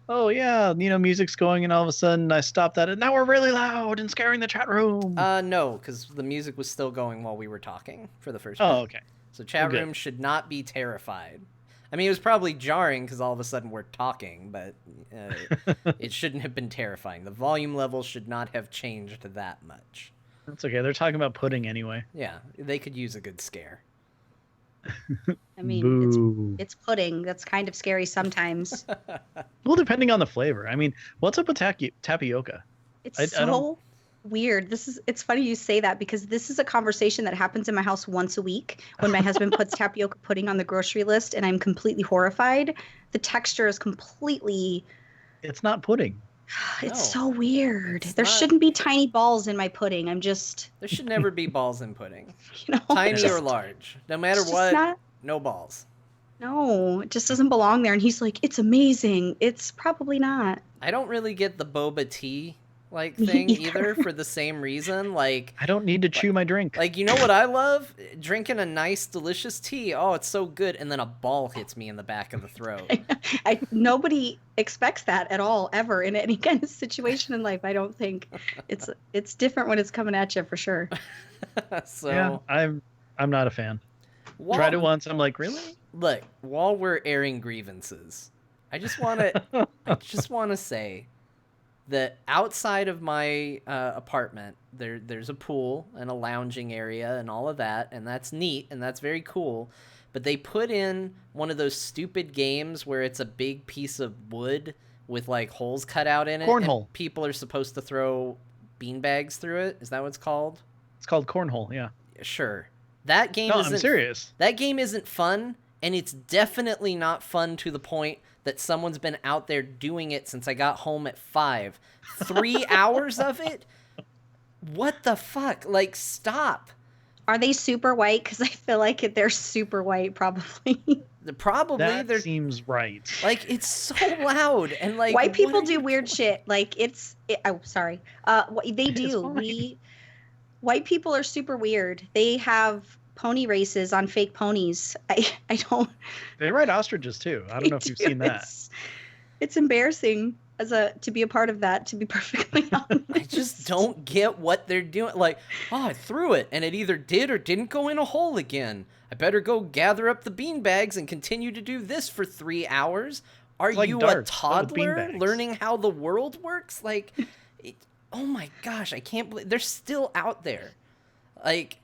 oh yeah, music's going, and all of a sudden I stopped that, and now we're really loud and scaring the chat room. No, because the music was still going while we were talking for the first bit. Oh, okay. So Well, chat good. room should not be terrified. I mean, it was probably jarring because all of a sudden we're talking, but it shouldn't have been terrifying. The volume level should not have changed that much. That's okay. They're talking about pudding anyway. Yeah, they could use a good scare. I mean, Boo. it's pudding. That's kind of scary sometimes. Well, depending on the flavor. I mean, what's up with tapioca? It's I don't. so weird. It's funny you say that because this is a conversation that happens in my house once a week when my husband puts tapioca pudding on the grocery list and I'm completely horrified. The texture is completely It's not pudding. it's No, so weird. it's There not. shouldn't be tiny balls in my pudding. I'm just, There should never be balls in pudding, it's tiny or just, large. No matter it's just what, not. no balls. No, it just doesn't belong there. And he's like, it's amazing. It's probably not. I don't really get the boba tea like Me thing either. either for the same reason. I don't need to chew my drink. You know what I love? Drinking a nice, delicious tea. Oh, it's so good. And then a ball hits me in the back of the throat. Nobody expects that at all, ever, in any kind of situation in life. I don't think it's different when it's coming at you for sure. So, Yeah, I'm not a fan. while, Tried it once. I'm like, really? look, while we're airing grievances, I just want to say that outside of my apartment, there's a pool and a lounging area and all of that, and that's neat and that's very cool. But they put in one of those stupid games where it's a big piece of wood with like holes cut out in it, Cornhole. and people are supposed to throw beanbags through it. Is that what it's called? It's called cornhole. Yeah. Sure. That game No, isn't I'm serious. That game isn't fun, and it's definitely not fun to the point that someone's been out there doing it since I got home at 5. 3 hours of it? What the fuck? Like, stop. Are they super white? Because I feel like they're super white, probably. Probably That they're seems right. like, it's so loud and like White what people are do you weird doing? shit. Like oh, sorry. They It's do. fine. White people are super weird. They have pony races on fake ponies. I don't. They ride ostriches too. I don't know if you've seen that. It's embarrassing to be a part of that. To be perfectly honest, I just don't get what they're doing. Like, oh, I threw it and it either did or didn't go in a hole again. I better go gather up the beanbags and continue to do this for 3 hours. Are It's like you a darts, but with toddler beanbags. learning how the world works? Like, oh my gosh, I can't believe they're still out there. Like,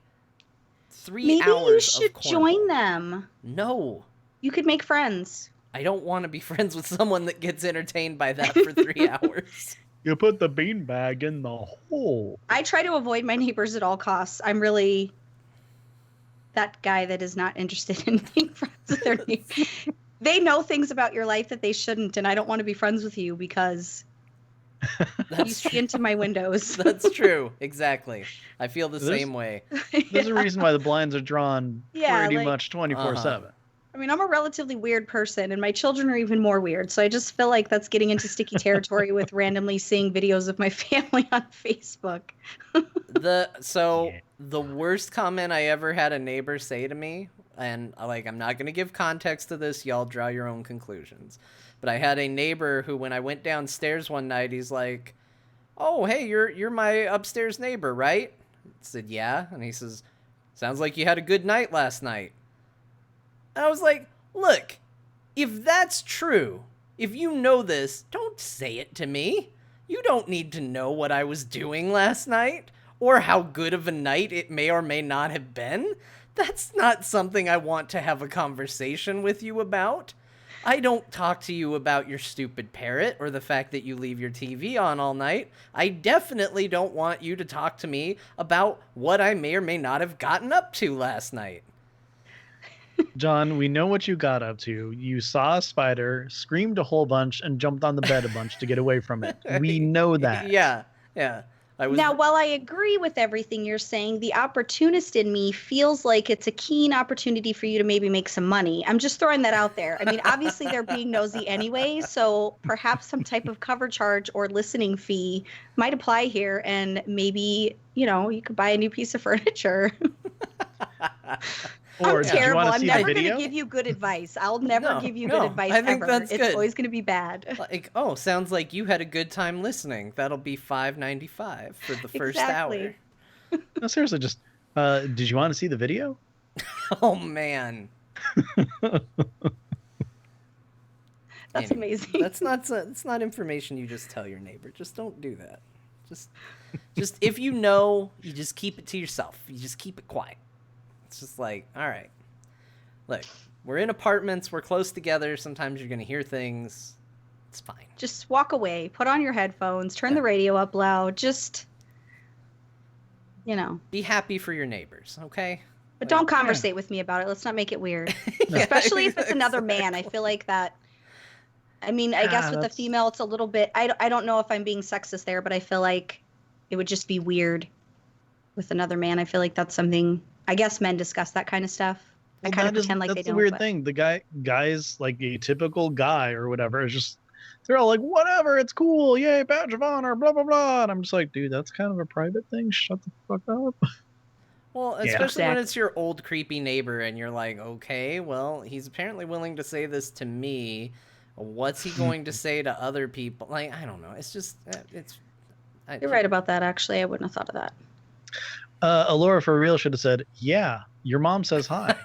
3 maybe hours you of should cornhole. join them. No, You could make friends. I don't want to be friends with someone that gets entertained by that for 3 hours. You put the beanbag in the hole. I try to avoid my neighbors at all costs. I'm really that guy that is not interested in being friends with their neighbors. They know things about your life that they shouldn't, and I don't want to be friends with you because you That's see true. into my windows. That's true. Exactly. I feel the There's- same way. There's a reason why the blinds are drawn Yeah, pretty like- much 24/7. I mean, I'm a relatively weird person, and my children are even more weird. So I just feel like that's getting into sticky territory with randomly seeing videos of my family on Facebook. Yeah. The worst comment I ever had a neighbor say to me, and like I'm not gonna give context to this, y'all draw your own conclusions. But I had a neighbor who, when I went downstairs one night, he's like, "Oh, hey, you're my upstairs neighbor, right?" I said, "Yeah," and he says, "Sounds like you had a good night last night." And I was like, "Look, if that's true, if you know this, don't say it to me. You don't need to know what I was doing last night or how good of a night it may or may not have been. That's not something I want to have a conversation with you about. I don't talk to you about your stupid parrot or the fact that you leave your TV on all night. I definitely don't want you to talk to me about what I may or may not have gotten up to last night." John, we know what you got up to. You saw a spider, screamed a whole bunch, and jumped on the bed a bunch to get away from it. We know that. Yeah. I was Now, while I agree with everything you're saying, the opportunist in me feels like it's a keen opportunity for you to maybe make some money. I'm just throwing that out there. I mean, obviously they're being nosy anyway, so perhaps some type of cover charge or listening fee might apply here, and maybe, you could buy a new piece of furniture. Or I'm did you terrible. want to I'm see never the going to video? give you good advice. I'll never give you good advice I think ever. that's It's good. always going to be bad. Like, oh, sounds like you had a good time listening. That'll be $5.95 for the first Exactly. hour. No, seriously, just did you want to see the video? Oh man. That's Anyway, amazing. That's not information you just tell your neighbor. Just don't do that. Just if you know, you just keep it to yourself. You just keep it quiet. It's just like, all right, look, we're in apartments. We're close together. Sometimes you're gonna hear things. It's fine. Just walk away. Put on your headphones. Turn the radio up loud. Just, be happy for your neighbors, okay? But don't conversate with me about it. Let's not make it weird. Especially if it's another man. I feel like that. I mean, I guess with the female, it's a little bit. I don't know if I'm being sexist there, but I feel like it would just be weird with another man. I feel like that's something. I guess men discuss that kind of stuff. I kind of pretend like they don't. That's the weird thing. The guys, like a typical guy or whatever, is just they're all like, whatever, it's cool, yay, badge of honor, blah blah blah. And I'm just like, dude, that's kind of a private thing. Shut the fuck up. Well, especially when it's your old creepy neighbor, and you're like, okay, well, he's apparently willing to say this to me. What's he going to say to other people? Like, I don't know. It's just, You're right about that, actually. I wouldn't have thought of that. Alora for real should have said, yeah, your mom says hi.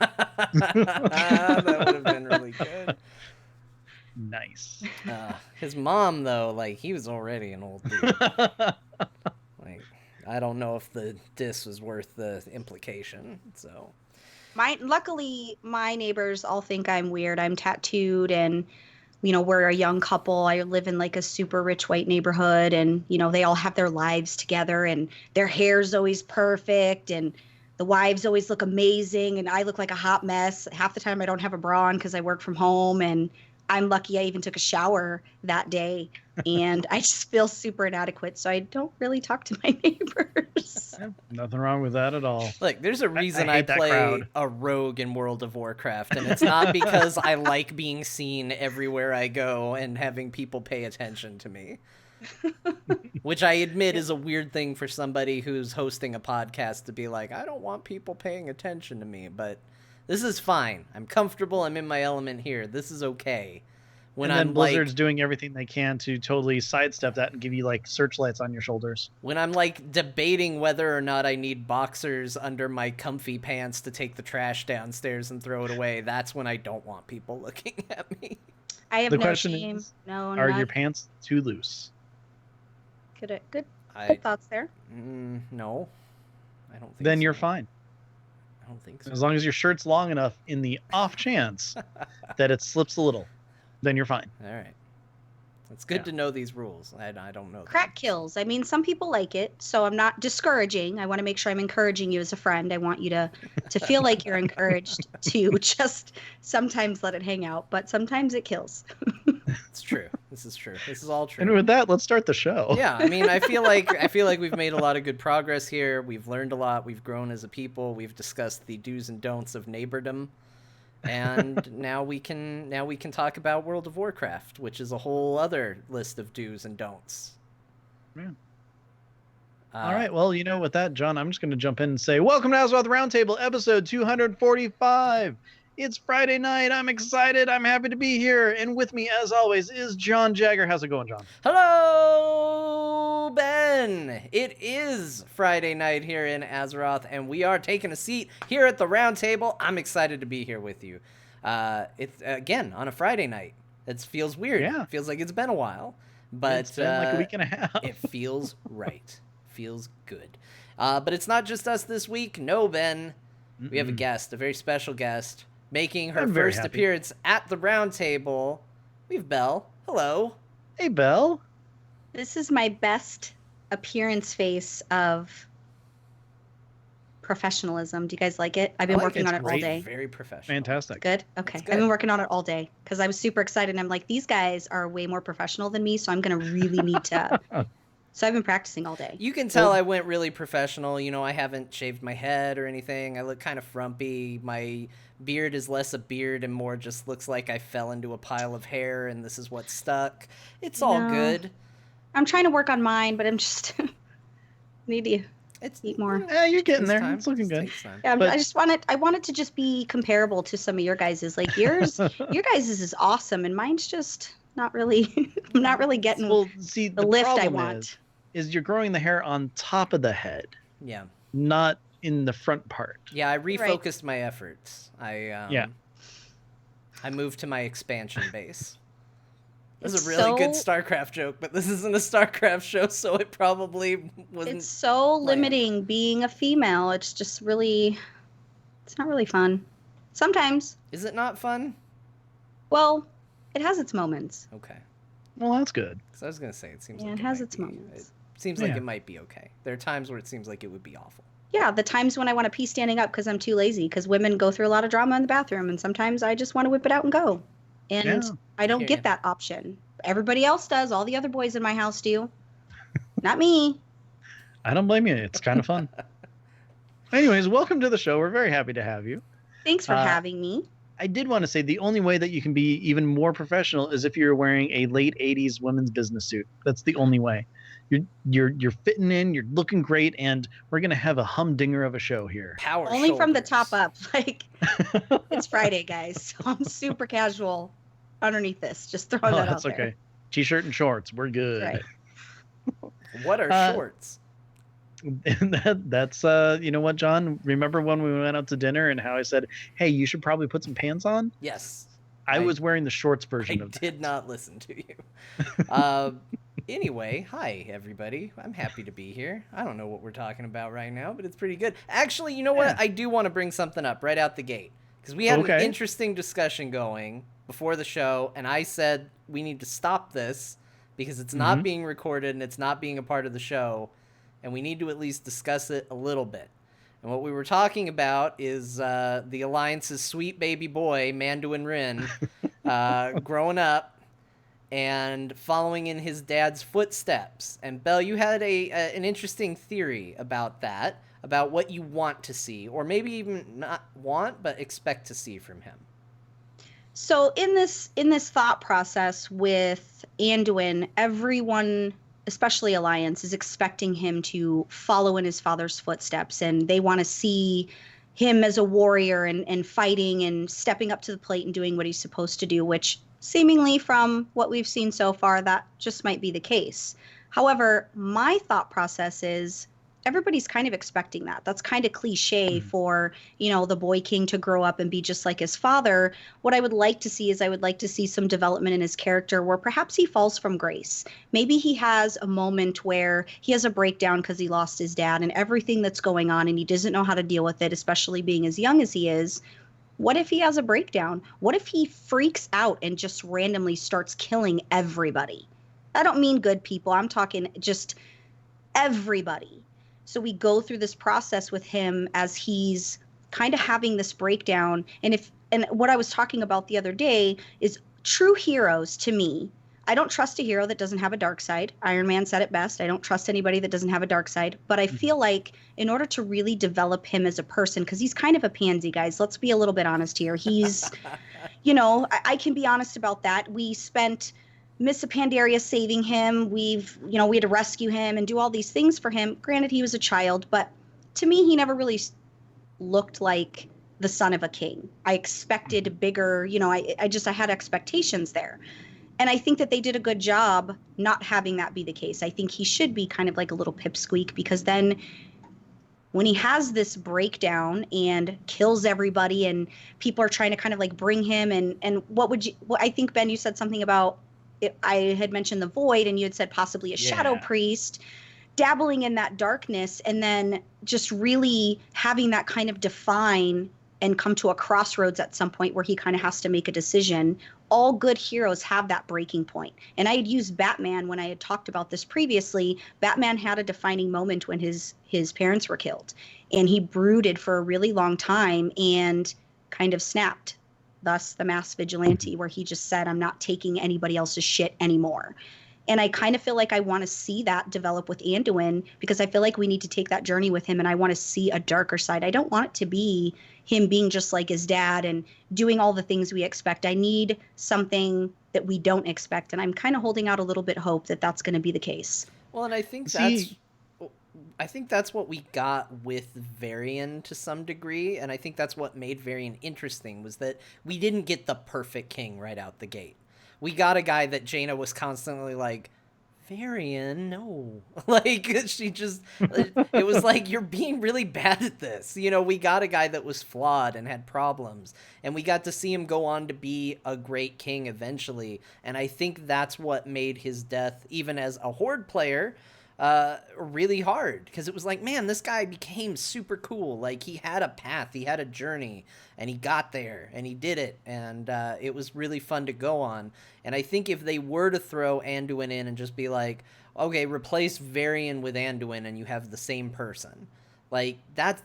That would have been really good. Nice. His mom, though, like, he was already an old dude. Like, I don't know if the diss was worth the implication, so. Luckily, my neighbors all think I'm weird. I'm tattooed and we're a young couple. I live in like a super rich white neighborhood, and they all have their lives together, and their hair's always perfect, and the wives always look amazing, and I look like a hot mess. Half the time I don't have a bra on because I work from home, and I'm lucky I even took a shower that day, and I just feel super inadequate, so I don't really talk to my neighbors. Nothing wrong with that at all. Look, there's a reason I hate that play crowd. a rogue in World of Warcraft, and it's not because I like being seen everywhere I go and having people pay attention to me. Which I admit is a weird thing for somebody who's hosting a podcast to be like, I don't want people paying attention to me, but this is fine. I'm comfortable. I'm in my element here. This is okay. And then Blizzard's doing everything they can to totally sidestep that and give you like searchlights on your shoulders. When I'm like debating whether or not I need boxers under my comfy pants to take the trash downstairs and throw it away, that's when I don't want people looking at me. I have the no question shame. is, No, are not your pants too loose? good. Good thoughts there. No, I don't think Then so. you're fine. I don't think so. As long as your shirt's long enough in the off chance that it slips a little, then you're fine. All right. It's good to know these rules. I don't know. Crack kills. I mean, some people like it, so I'm not discouraging. I want to make sure I'm encouraging you as a friend. I want you to feel like you're encouraged to just sometimes let it hang out, but sometimes it kills. It's true. This is true. This is all true. And with that, let's start the show. Yeah, I mean, I feel like we've made a lot of good progress here. We've learned a lot. We've grown as a people. We've discussed the do's and don'ts of neighbordom. And now we can talk about World of Warcraft, which is a whole other list of do's and don'ts. Yeah. All right. Well, with that, John, I'm just going to jump in and say, welcome to Azeroth Roundtable, episode 245. It's Friday night. I'm excited. I'm happy to be here. And with me, as always, is John Jagger. How's it going, John? Hello, Ben. It is Friday night here in Azeroth, and we are taking a seat here at the round table. I'm excited to be here with you. It's again on a Friday night. It feels weird. Yeah. It feels like it's been a while, but It's been like a week and a half. It feels right. Feels good. But it's not just us this week. No, Ben. We have a guest, a very special guest, making her first appearance at the round table. We have Belle. Hello. Hey, Belle. This is my best appearance face of professionalism. Do you guys like it? I've been working on it all day. Very professional. Fantastic. Good? Okay. I've been working on it all day because I was super excited. And I'm like, these guys are way more professional than me, so I'm going to really need to. So I've been practicing all day. You can tell I went really professional. I haven't shaved my head or anything. I look kind of frumpy. My beard is less a beard and more just looks like I fell into a pile of hair and this is what stuck. It's all good. I'm trying to work on mine, but I'm just need to. Eat more. You're getting there. Time. It's looking Just good. takes time. Yeah, But- I wanted to just be comparable to some of your guys's. Like yours, your guys's is awesome, and mine's just not really. I'm not really getting Well, see, the lift I problem want. is you're growing the hair on top of the head, Yeah. not in the front part. Yeah, I Right. refocused my efforts. Yeah. I moved to my expansion base. This is It's a really good so- StarCraft joke, but this isn't a StarCraft show, so it probably wasn't. It's so planned. limiting being a female. It's just really, it's not really fun. Sometimes, Is it not fun? well, it has its moments. Okay. Well, that's good. Because I was going to say, it seems Yeah, like it has might its be- moments. It seems like Yeah. it might be okay. There are times where it seems like it would be awful. Yeah, the times when I want to pee standing up because I'm too lazy, because women go through a lot of drama in the bathroom, and sometimes I just want to whip it out and go. And Yeah. I don't Hear get ya. that option. Everybody else does. All the other boys in my house do. Not me. I don't blame you. It's kind of fun. Anyways, welcome to the show. We're very happy to have you. Thanks for having me. I did want to say the only way that you can be even more professional is if you're wearing a late 80s women's business suit. That's the only way. You're fitting in, you're looking great, and we're gonna have a humdinger of a show here. Power Only from the top shoulders. up. Like, it's Friday, guys. So I'm super casual underneath this. Just throwing that That's out there. okay. T-shirt and shorts, we're good. Right. What are Uh, shorts? And that's you know what, John? Remember when we went out to dinner and how I said, "Hey, you should probably put some pants on"? Yes. I I- was wearing the shorts I version of that. did not listen to you. Anyway, hi, everybody. I'm happy to be here. I don't know what we're talking about right now, but it's pretty good. Actually, you know what? Yeah. I do want to bring something up right out the gate. Because we had an Okay. interesting discussion going before the show, and I said we need to stop this because it's not Mhm. being recorded and it's not being a part of the show, and we need to at least discuss it a little bit. And what we were talking about is the Alliance's sweet baby boy, Anduin Rin, growing up and following in his dad's footsteps. And Belle, you had an interesting theory about that, about what you want to see, or maybe even not want, but expect to see from him. So in this thought process with Anduin, everyone, especially Alliance, is expecting him to follow in his father's footsteps, and they want to see him as a warrior and fighting and stepping up to the plate and doing what he's supposed to do, which seemingly from what we've seen so far, that just might be the case. However, my thought process is everybody's kind of expecting that. That's kind of cliche for, the boy king to grow up and be just like his father. What I would like to see is I would like to see some development in his character where perhaps he falls from grace. Maybe he has a moment where he has a breakdown because he lost his dad and everything that's going on and he doesn't know how to deal with it, especially being as young as he is. What if he has a breakdown? What if he freaks out and just randomly starts killing everybody? I don't mean good people. I'm talking just everybody. So we go through this process with him as he's kind of having this breakdown. And what I was talking about the other day is true heroes to me. I don't trust a hero that doesn't have a dark side. Iron Man said it best. I don't trust anybody that doesn't have a dark side. But I feel like in order to really develop him as a person, because he's kind of a pansy, guys, let's be a little bit honest here. He's, I can be honest about that. We spent Miss Pandaria saving him. We had to rescue him and do all these things for him. Granted, he was a child, but to me, he never really looked like the son of a king. I expected bigger, I had expectations there. And I think that they did a good job not having that be the case. I think he should be kind of like a little pipsqueak, because then when he has this breakdown and kills everybody and people are trying to kind of like bring him and I think, Ben, you said something about I had mentioned the void and you had said possibly a shadow priest dabbling in that darkness, and then just really having that kind of define and come to a crossroads at some point where he kind of has to make a decision. All good heroes have that breaking point. And I had used Batman when I had talked about this previously. Batman had a defining moment when his parents were killed, and he brooded for a really long time and kind of snapped. Thus the mass vigilante, where he just said, I'm not taking anybody else's shit anymore. And I kind of feel like I want to see that develop with Anduin, because I feel like we need to take that journey with him, and I want to see a darker side. I don't want it to be him being just like his dad and doing all the things we expect. I need something that we don't expect, and I'm kind of holding out a little bit hope that that's going to be the case. Well, and I think See- that's I think that's what we got with Varian to some degree, and I think that's what made Varian interesting, was that we didn't get the perfect king right out the gate. We got a guy that Jaina was constantly like, Varian, no. Like, she just, it was like, you're being really bad at this. You know, we got a guy that was flawed and had problems, and we got to see him go on to be a great king eventually. And I think that's what made his death, even as a Horde player, really hard, because it was like, man, this guy became super cool. Like, he had a path, he had a journey, and he got there and he did it, and it was really fun to go on. And I think if they were to throw Anduin in and just be like, okay, replace Varian with Anduin and you have the same person, like, that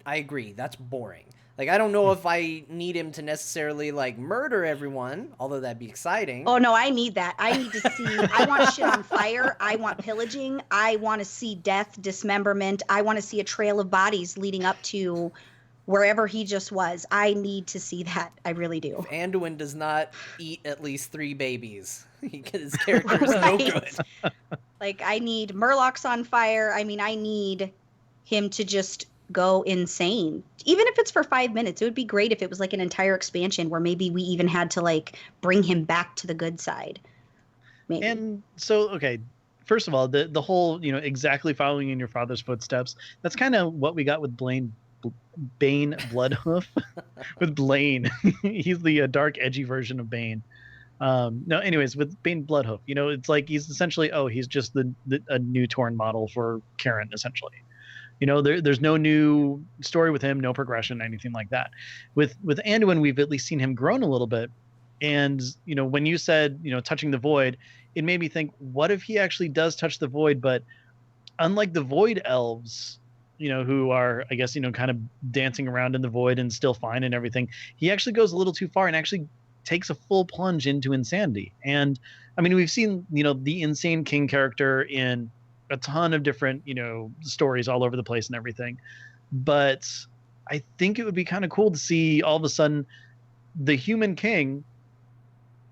I agree, that's boring. Like, I don't know if I need him to necessarily, like, murder everyone, although that'd be exciting. Oh, no, I need that. I need to see, I want shit on fire. I want pillaging. I want to see death, dismemberment. I want to see a trail of bodies leading up to wherever he just was. I need to see that. I really do. If Anduin does not eat at least 3 babies, his character is no good. Like, I need Murlocs on fire. I mean, I need him to just go insane. Even if it's for 5 minutes, it would be great if it was like an entire expansion where maybe we even had to like bring him back to the good side. Maybe. And so, okay, first of all, the whole, you know, exactly following in your father's footsteps, that's kind of what we got with Bane Bloodhoof. With Blaine. He's the dark, edgy version of Bane. No, anyways, with Bane Bloodhoof, you know, it's like he's essentially, he's just a new Torn model for Karen, essentially. You know, there's no new story with him, no progression, anything like that. With Anduin, we've at least seen him grown a little bit. And, you know, when you said, you know, touching the void, it made me think, what if he actually does touch the void, but unlike the void elves, you know, who are, I guess, you know, kind of dancing around in the void and still fine and everything, he actually goes a little too far and actually takes a full plunge into insanity. And I mean, we've seen, you know, the Insane King character in a ton of different, you know, stories all over the place and everything. But I think it would be kind of cool to see all of a sudden the human king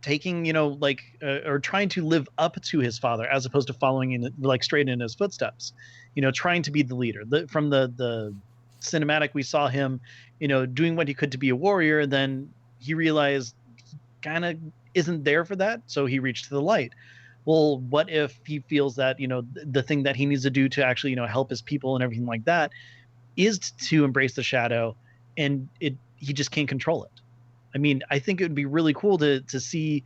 taking, you know, like, or trying to live up to his father as opposed to following in, like, straight in his footsteps, you know, trying to be the leader. From the cinematic, we saw him, you know, doing what he could to be a warrior. And then he realized he kind of isn't there for that. So he reached to the light. Well, what if he feels that, you know, the thing that he needs to do to actually, you know, help his people and everything like that is to embrace the shadow, and he just can't control it. I mean, I think it would be really cool to see,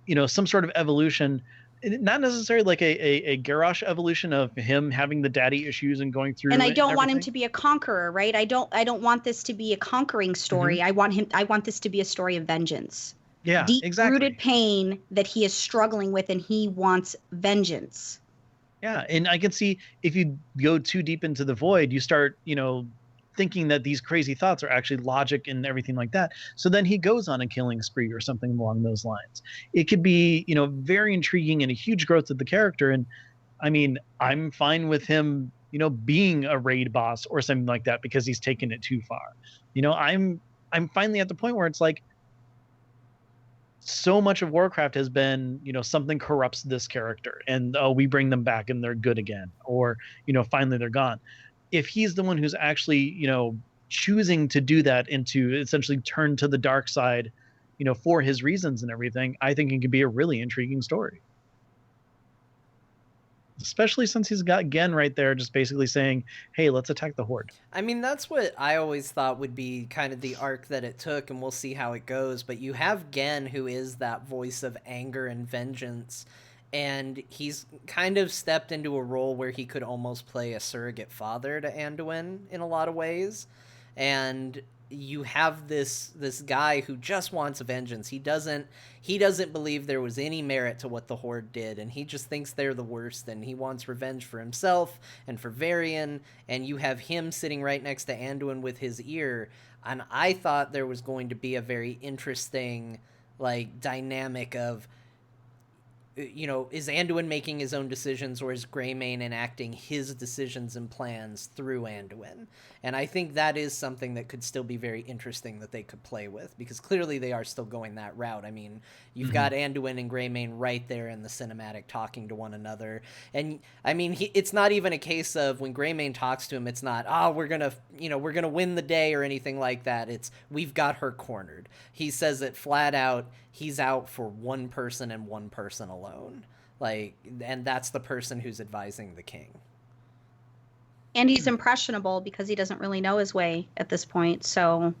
you know, some sort of evolution, not necessarily like a Garrosh evolution of him having the daddy issues and going through. And I don't want him to be a conqueror, right? I don't want this to be a conquering story. Mm-hmm. I want this to be a story of vengeance. Yeah, exactly. Deep-rooted pain that he is struggling with, and he wants vengeance. Yeah, and I can see if you go too deep into the void, you start, you know, thinking that these crazy thoughts are actually logic and everything like that. So then he goes on a killing spree or something along those lines. It could be, you know, very intriguing and a huge growth of the character. And I mean, I'm fine with him, you know, being a raid boss or something like that because he's taken it too far. You know, I'm finally at the point where it's like, so much of Warcraft has been, you know, something corrupts this character and we bring them back and they're good again, or, you know, finally they're gone. If he's the one who's actually, you know, choosing to do that and to essentially turn to the dark side, you know, for his reasons and everything, I think it could be a really intriguing story. Especially since he's got Gen right there just basically saying, hey, let's attack the Horde. I mean, that's what I always thought would be kind of the arc that it took, and we'll see how it goes. But you have Gen, who is that voice of anger and vengeance, and he's kind of stepped into a role where he could almost play a surrogate father to Anduin in a lot of ways. And you have this guy who just wants vengeance. He doesn't believe there was any merit to what the Horde did, and he just thinks they're the worst, and he wants revenge for himself and for Varian. And you have him sitting right next to Anduin with his ear, and I thought there was going to be a very interesting, like, dynamic of you know, is Anduin making his own decisions, or is Greymane enacting his decisions and plans through Anduin? And I think that is something that could still be very interesting that they could play with, because clearly they are still going that route. I mean, you've got Anduin and Greymane right there in the cinematic talking to one another. And I mean, it's not even a case of when Greymane talks to him, it's not, oh, we're going to win the day or anything like that. It's, we've got her cornered. He says it flat out. He's out for one person and one person alone. Like, and that's the person who's advising the king. And he's impressionable because he doesn't really know his way at this point. So,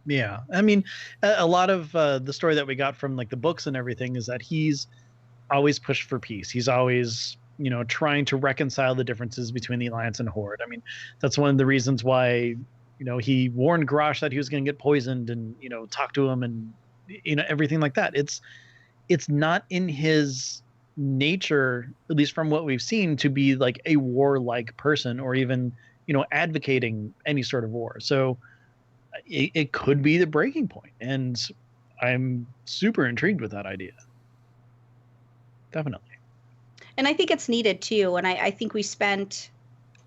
yeah, I mean, a lot of the story that we got from like the books and everything is that he's always pushed for peace. He's always, you know, trying to reconcile the differences between the Alliance and Horde. I mean, that's one of the reasons why, you know, he warned Garrosh that he was going to get poisoned, and, you know, talk to him and, you know, everything like that. It's not in his nature, at least from what we've seen, to be like a warlike person, or even, you know, advocating any sort of war. So it could be the breaking point, and I'm super intrigued with that idea. Definitely. and I think it's needed too. And I think we spent,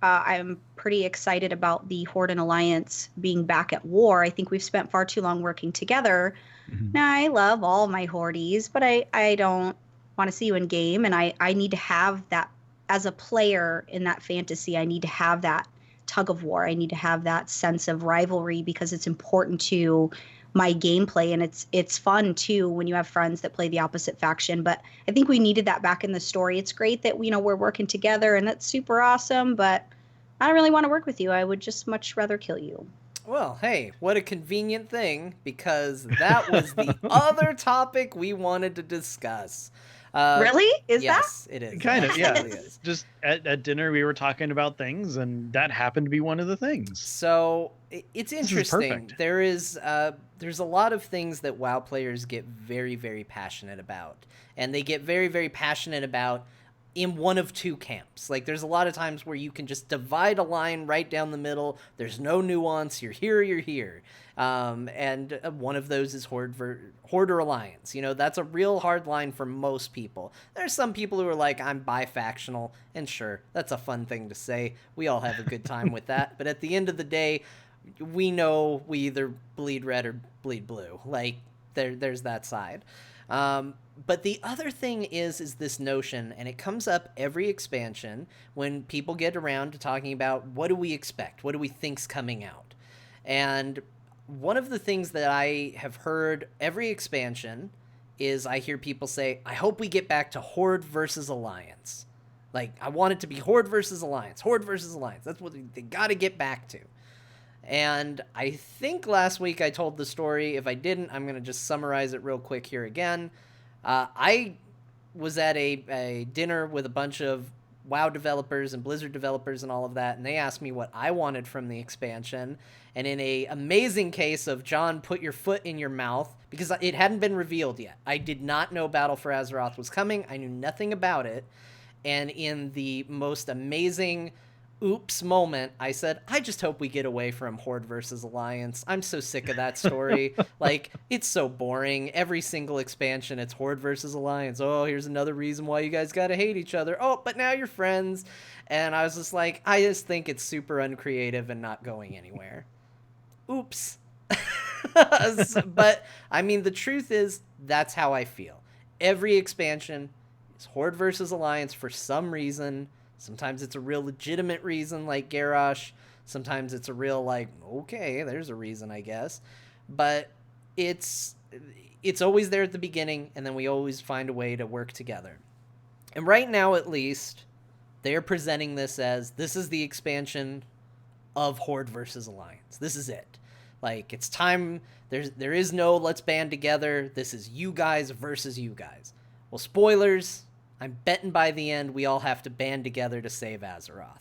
I'm pretty excited about the Horde and Alliance being back at war. I think we've spent far too long working together. Now, I love all my Hordes, but I don't want to see you in game. And I need to have that as a player in that fantasy. I need to have that tug of war. I need to have that sense of rivalry, because it's important to my gameplay. And it's fun too when you have friends that play the opposite faction. But I think we needed that back in the story. It's great that, you know, we're working together, and that's super awesome, but I don't really want to work with you. I would just much rather kill you. Well, hey, what a convenient thing, because that was the other topic we wanted to discuss. Really? Is yes, it is. Kind of, yeah. It is. Just at dinner, we were talking about things, and that happened to be one of the things. So it's interesting. Perfect. There's a lot of things that WoW players get very, very passionate about, and they get very, very passionate about in one of two camps. Like, there's a lot of times where you can just divide a line right down the middle. There's no nuance. You're here, you're here. And one of those is Horde or Alliance. You know, that's a real hard line for most people. There's some people who are like, I'm bi-factional, and sure, that's a fun thing to say. We all have a good time with that. But at the end of the day, we know we either bleed red or bleed blue. Like, there's that side. But the other thing is this notion, and it comes up every expansion when people get around to talking about what do we expect? What do we think's coming out? And one of the things that I have heard every expansion is I hear people say, I hope we get back to Horde versus Alliance. Like, I want it to be Horde versus Alliance. Horde versus Alliance. That's what they got to get back to. And I think last week I told the story. If I didn't, I'm going to just summarize it real quick here again. I was at a dinner with a bunch of WoW developers and Blizzard developers and all of that, and they asked me what I wanted from the expansion. And in a amazing case of John, put your foot in your mouth, because it hadn't been revealed yet. I did not know Battle for Azeroth was coming. I knew nothing about it. And in the most amazing oops moment, I said, I just hope we get away from Horde versus Alliance. I'm so sick of that story. Like, it's so boring. Every single expansion, it's Horde versus Alliance. Oh, here's another reason why you guys gotta hate each other. Oh, but now you're friends. And I was just like, I just think it's super uncreative and not going anywhere. Oops. But, I mean, the truth is, that's how I feel. Every expansion is Horde versus Alliance for some reason. Sometimes it's a real legitimate reason, like Garrosh. Sometimes it's a real, like, okay, there's a reason, I guess. But it's always there at the beginning, and then we always find a way to work together. And right now, at least, they're presenting this as, this is the expansion of Horde versus Alliance. This is it. Like, it's time. There is no let's band together. This is you guys versus you guys. Well, spoilers. I'm betting by the end we all have to band together to save Azeroth.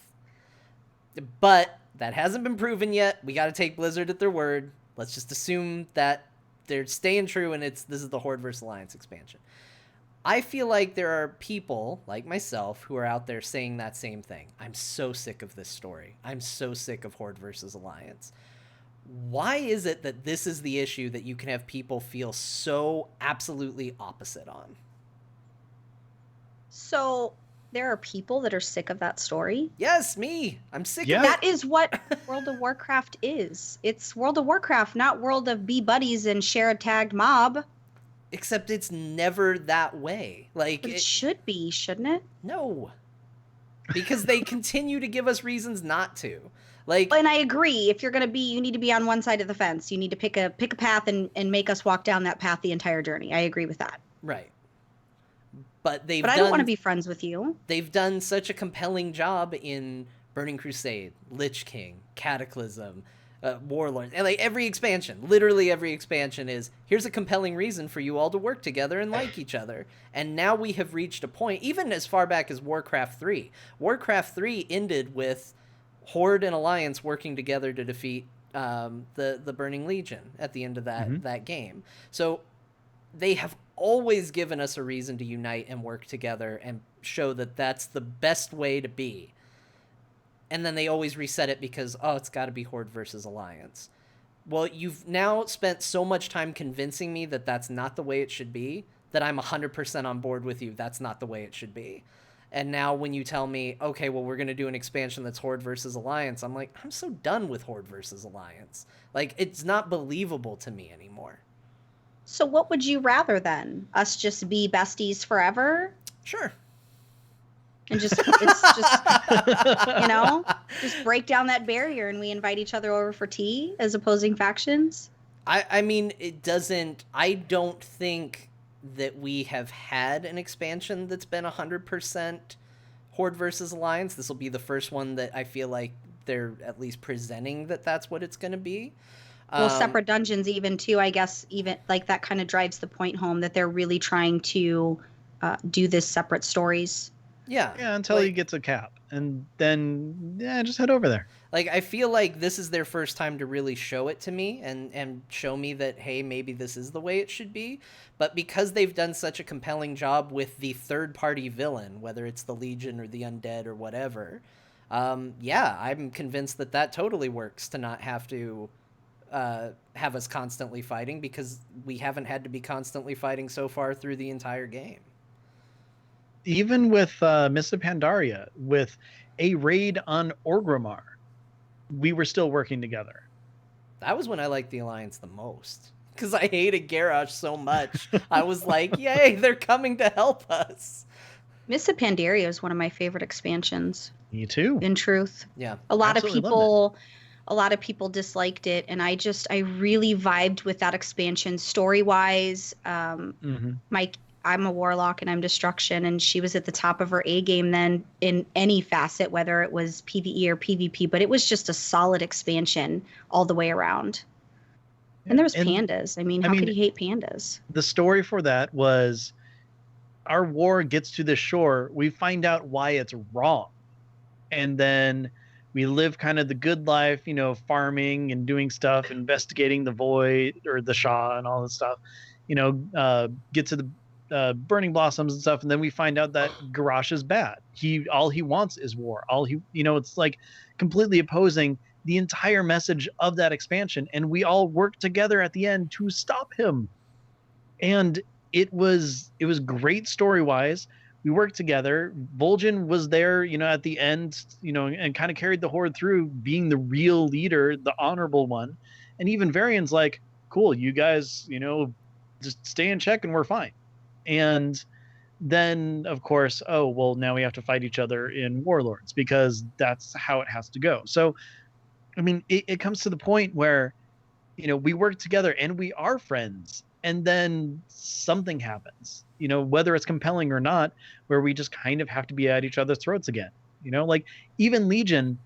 But that hasn't been proven yet. We got to take Blizzard at their word. Let's just assume that they're staying true, and this is the Horde vs. Alliance expansion. I feel like there are people like myself who are out there saying that same thing. I'm so sick of this story. I'm so sick of Horde vs. Alliance. Why is it that this is the issue that you can have people feel so absolutely opposite on? So there are people that are sick of that story. Yes, me. I'm sick Yeah. of it. That is what World of Warcraft is. It's World of Warcraft, not World of Be Buddies and share a tagged mob. Except it's never that way. Like, But it should be, shouldn't it? No. Because they continue to give us reasons not to. Like, And I agree. If you're gonna be, you need to be on one side of the fence. You need to pick a path and make us walk down that path the entire journey. I agree with that. right. But I don't want to be friends with you. They've done such a compelling job in Burning Crusade, Lich King, Cataclysm, Warlord, and like every expansion, literally every expansion is, here's a compelling reason for you all to work together and like each other. And now we have reached a point, even as far back as Warcraft 3. Warcraft 3 ended with Horde and Alliance working together to defeat the Burning Legion at the end of that game. So they have always given us a reason to unite and work together and show that that's the best way to be. And then they always reset it because, it's got to be Horde versus Alliance. Well, you've now spent so much time convincing me that that's not the way it should be, that I'm 100% on board with you. That's not the way it should be. And now when you tell me, okay, well, we're going to do an expansion that's Horde versus Alliance, I'm like, I'm so done with Horde versus Alliance. Like, it's not believable to me anymore. So what would you rather then? Us just be besties forever? Sure. And it's just, just break down that barrier and we invite each other over for tea as opposing factions? I mean, I don't think that we have had an expansion that's been 100% Horde versus Alliance. This will be the first one that I feel like they're at least presenting that that's what it's going to be. Well, separate dungeons even too, I guess, even like that kind of drives the point home that they're really trying to do this separate stories. Yeah. Yeah, until you get to cap. And then, just head over there. Like, I feel like this is their first time to really show it to me and show me that, hey, maybe this is the way it should be. But because they've done such a compelling job with the third-party villain, whether it's the Legion or the Undead or whatever, I'm convinced that totally works to not have to have us constantly fighting, because we haven't had to be constantly fighting so far through the entire game. Even with Mists of Pandaria, with a raid on Orgrimmar, we were still working together. That was when I liked the Alliance the most, because I hated Garrosh so much. I was like, yay, they're coming to help us. Mists of Pandaria is one of my favorite expansions. Me too. In truth. Yeah. A lot of people disliked it, and I really vibed with that expansion story-wise. I'm a warlock and I'm destruction, and she was at the top of her A game then in any facet, whether it was PvE or PvP, but it was just a solid expansion all the way around. And there was pandas. I mean, how could you hate pandas? The story for that was our war gets to the shore, we find out why it's wrong. And then we live kind of the good life, farming and doing stuff, investigating the void or the Shah and all this stuff, get to the burning blossoms and stuff, and then we find out that Garrosh is bad. All he wants is war. It's like completely opposing the entire message of that expansion, and we all work together at the end to stop him. And it was great story-wise. We worked together. Vol'jin was there, at the end, and kind of carried the Horde through, being the real leader, the honorable one. And even Varian's like, cool, you guys, just stay in check and we're fine. And then, of course, now we have to fight each other in Warlords, because that's how it has to go. So, I mean, it comes to the point where, we work together and we are friends, and then something happens, whether it's compelling or not, where we just kind of have to be at each other's throats again. Like even Legion,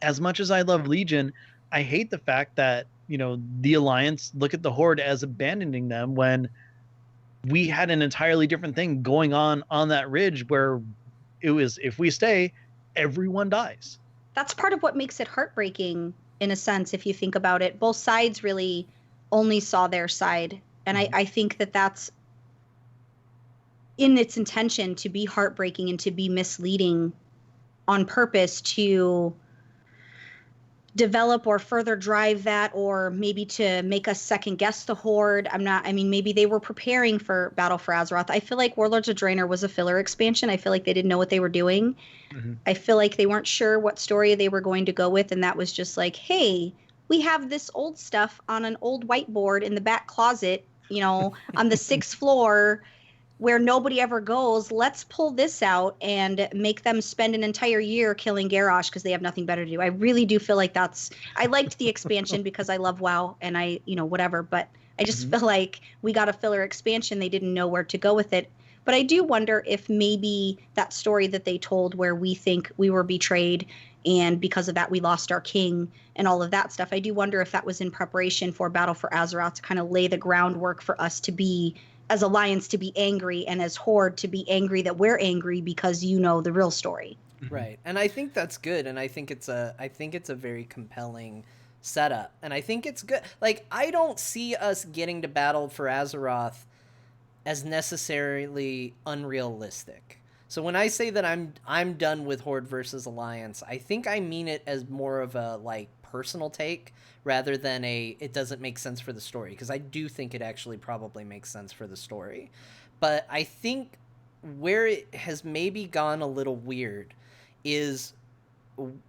as much as I love Legion, I hate the fact that, the Alliance look at the Horde as abandoning them, when we had an entirely different thing going on that ridge, where it was, if we stay, everyone dies. That's part of what makes it heartbreaking, in a sense, if you think about it. Both sides really only saw their side. And I think that's in its intention to be heartbreaking and to be misleading on purpose, to develop or further drive that, or maybe to make us second guess the Horde. I mean, maybe they were preparing for Battle for Azeroth. I feel like Warlords of Draenor was a filler expansion. I feel like they didn't know what they were doing. Mm-hmm. I feel like they weren't sure what story they were going to go with, and that was just like, hey, we have this old stuff on an old whiteboard in the back closet, on the 6th floor where nobody ever goes. Let's pull this out and make them spend an entire year killing Garrosh because they have nothing better to do. I really do feel like I liked the expansion because I love WoW and whatever, but I just feel like we got a filler expansion. They didn't know where to go with it. But I do wonder if maybe that story that they told where we think we were betrayed and because of that we lost our king and all of that stuff, I do wonder if that was in preparation for Battle for Azeroth to kind of lay the groundwork for us to be, as Alliance, to be angry, and as Horde to be angry that we're angry because the real story. Right. And I think that's good, and I think it's a very compelling setup. And I think it's good. Like, I don't see us getting to Battle for Azeroth as necessarily unrealistic. So when I say that I'm done with Horde versus Alliance, I think I mean it as more of a personal take rather than it doesn't make sense for the story, because I do think it actually probably makes sense for the story. But I think where it has maybe gone a little weird is,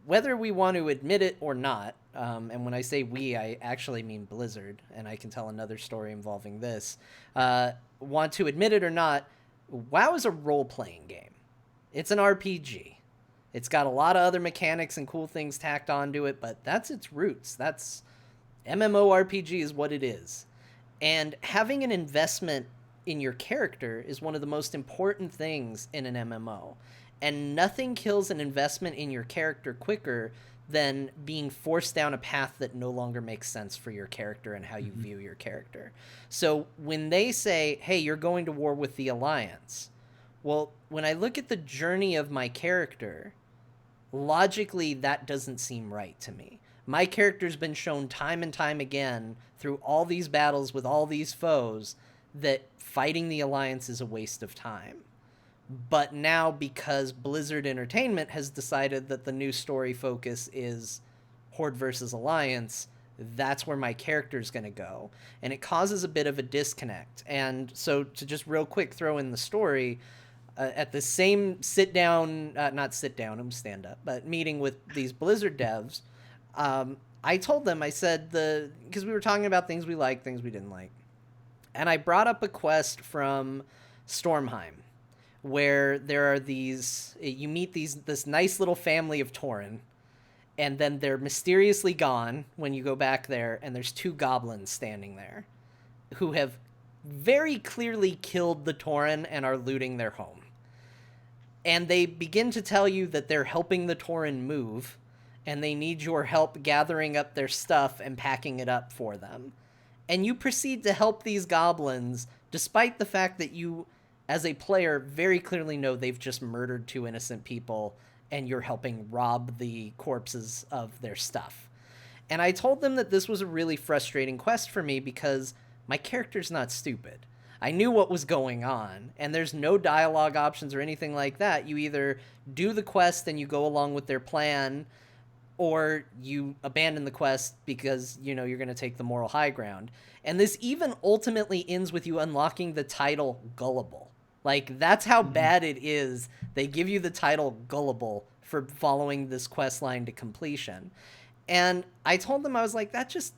whether we want to admit it or not, and when I say we, I actually mean Blizzard, and I can tell another story involving this, want to admit it or not, WoW is a role-playing game. It's an RPG. It's got a lot of other mechanics and cool things tacked onto it, but that's its roots. That's MMORPG is what it is. And having an investment in your character is one of the most important things in an MMO. And nothing kills an investment in your character quicker than being forced down a path that no longer makes sense for your character and how you view your character. So when they say, hey, you're going to war with the Alliance, well, when I look at the journey of my character, logically that doesn't seem right to me. My character's been shown time and time again through all these battles with all these foes that fighting the Alliance is a waste of time. But now, because Blizzard Entertainment has decided that the new story focus is Horde versus Alliance, that's where my character's going to go. And it causes a bit of a disconnect. And so to just real quick throw in the story, at the same not sit down, I'm stand up, but meeting with these Blizzard devs, I told them, I said, because we were talking about things we liked, things we didn't like. And I brought up a quest from Stormheim, where there are you meet this nice little family of Tauren, and then they're mysteriously gone when you go back there, and there's 2 goblins standing there who have very clearly killed the Tauren and are looting their home. And they begin to tell you that they're helping the Tauren move, and they need your help gathering up their stuff and packing it up for them. And you proceed to help these goblins, despite the fact that you, as a player, very clearly know they've just murdered 2 innocent people, and you're helping rob the corpses of their stuff. And I told them that this was a really frustrating quest for me because my character's not stupid. I knew what was going on, and there's no dialogue options or anything like that. You either do the quest and you go along with their plan, or you abandon the quest because, you're going to take the moral high ground. And this even ultimately ends with you unlocking the title Gullible. Like, that's how bad it is. They give you the title Gullible for following this quest line to completion. And I told them, I was like, that just,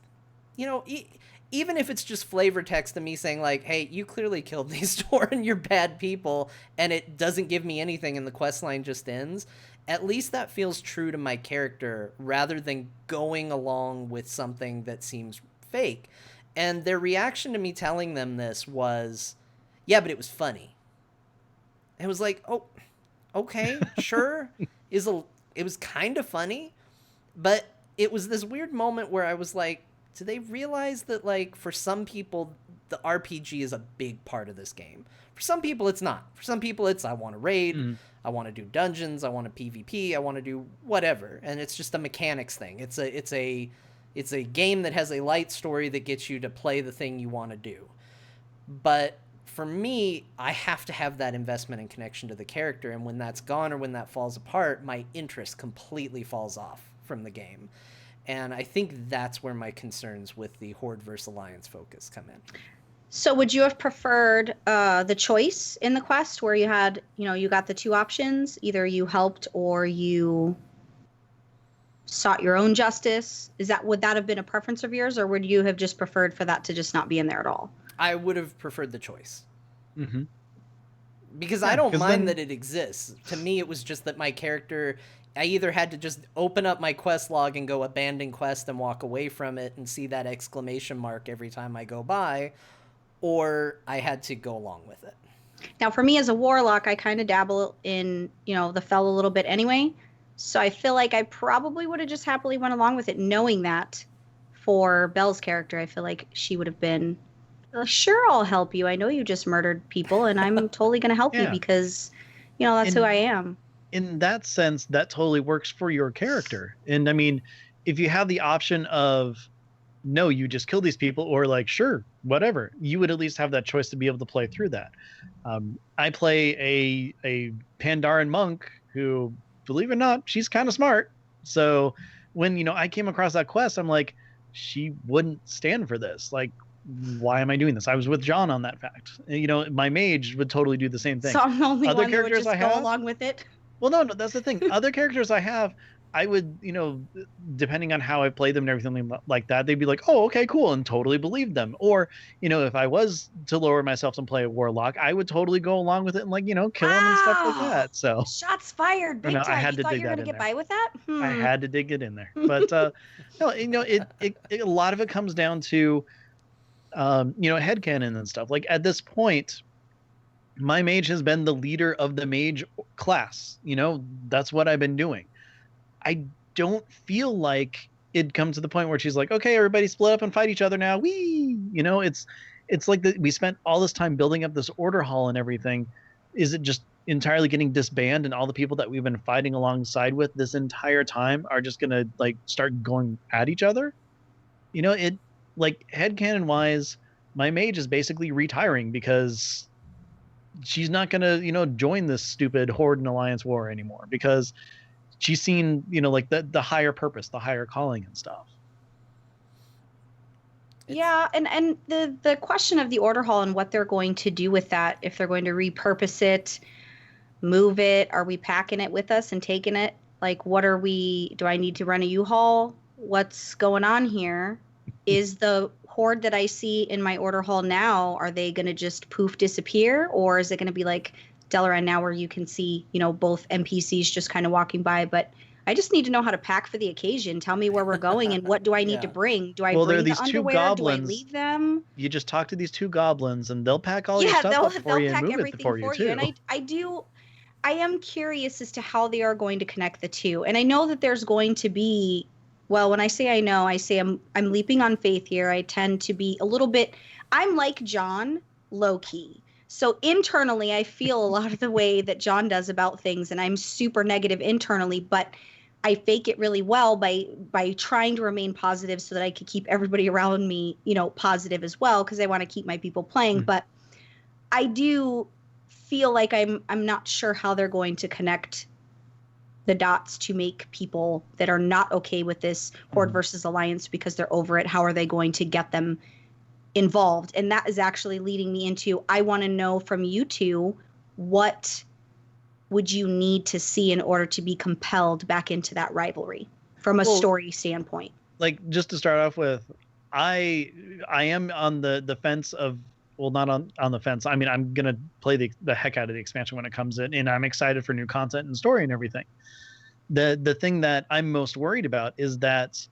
even if it's just flavor text to me saying, like, hey, you clearly killed these Tauren, you're bad people, and it doesn't give me anything and the quest line just ends, at least that feels true to my character rather than going along with something that seems fake. And their reaction to me telling them this was, yeah, but it was funny. It was like, oh, okay, sure. It was kind of funny, but it was this weird moment where I was like, do they realize that, like, for some people, the RPG is a big part of this game? For some people, it's not. For some people, it's, I want to raid, I want to do dungeons, I want to PvP, I want to do whatever. And it's just a mechanics thing. It's a game that has a light story that gets you to play the thing you want to do. But for me, I have to have that investment and connection to the character. And when that's gone or when that falls apart, my interest completely falls off from the game. And I think that's where my concerns with the Horde versus Alliance focus come in. So would you have preferred the choice in the quest where you had, you got the two options, either you helped or you sought your own justice? Would that have been a preference of yours, or would you have just preferred for that to just not be in there at all? I would have preferred the choice. Mm-hmm. Because I don't mind that it exists. To me, it was just that my character, I either had to just open up my quest log and go abandon quest and walk away from it and see that exclamation mark every time I go by, or I had to go along with it. Now, for me as a warlock, I kind of dabble in, the fel a little bit anyway. So I feel like I probably would have just happily went along with it, knowing that for Belle's character, I feel like she would have been, sure, I'll help you. I know you just murdered people, and I'm totally going to help you because, that's who I am. In that sense, that totally works for your character. And I mean, if you have the option of, no, you just kill these people, or like, sure, whatever, you would at least have that choice to be able to play through that. I play a Pandaren monk who, believe it or not, she's kind of smart. So when, I came across that quest, I'm like, she wouldn't stand for this. Like, why am I doing this? I was with John on that fact. My mage would totally do the same thing. So I'm the only one that would just go along with it? Well, no, that's the thing. Other characters I have, I would, depending on how I play them and everything like that, they'd be like, oh, okay, cool, and totally believe them. Or, if I was to lower myself and play a warlock, I would totally go along with it and kill them and stuff like that. So shots fired, big time. I had you to thought dig you were that going to in get there. by with that? I had to dig it in there. But, no, a lot of it comes down to, headcanon and stuff. Like at this point, my mage has been the leader of the mage class. That's what I've been doing. I don't feel like it comes to the point where she's like, okay, everybody split up and fight each other now. Wee! It's like we spent all this time building up this order hall and everything. Is it just entirely getting disbanded, and all the people that we've been fighting alongside with this entire time are just going to start going at each other? Headcanon wise, my mage is basically retiring because she's not going to, join this stupid Horde and Alliance war anymore, because she's seen, the higher purpose, the higher calling and stuff. Yeah, and the question of the order hall and what they're going to do with that, if they're going to repurpose it, move it, are we packing it with us and taking it? Do I need to run a U-Haul? What's going on here? Is the Horde that I see in my order hall now, are they going to just poof disappear? Or is it going to be like Dalaran now, where you can see, both NPCs just kind of walking by? But I just need to know how to pack for the occasion. Tell me where we're going and what do I need to bring? Do I bring the underwear? Do I leave them? You just talk to these two goblins and they'll pack all your stuff up for you and move it for you too. And I am curious as to how they are going to connect the two. And I know that there's going to be, well, when I say I know, I say I'm leaping on faith here. I tend to be a little bit, I'm like John, low key. So internally, I feel a lot of the way that John does about things, and I'm super negative internally, but I fake it really well by trying to remain positive so that I could keep everybody around me, positive as well, because I want to keep my people playing. But I do feel like I'm not sure how they're going to connect the dots to make people that are not okay with this Horde versus Alliance because they're over it. How are they going to get them involved? And that is actually leading me into, I want to know from you two, what would you need to see in order to be compelled back into that rivalry from a story standpoint? Just to start off with, I am on the fence of, well, not on the fence. I mean, I'm going to play the heck out of the expansion when it comes in, and I'm excited for new content and story and everything. The thing that I'm most worried about is that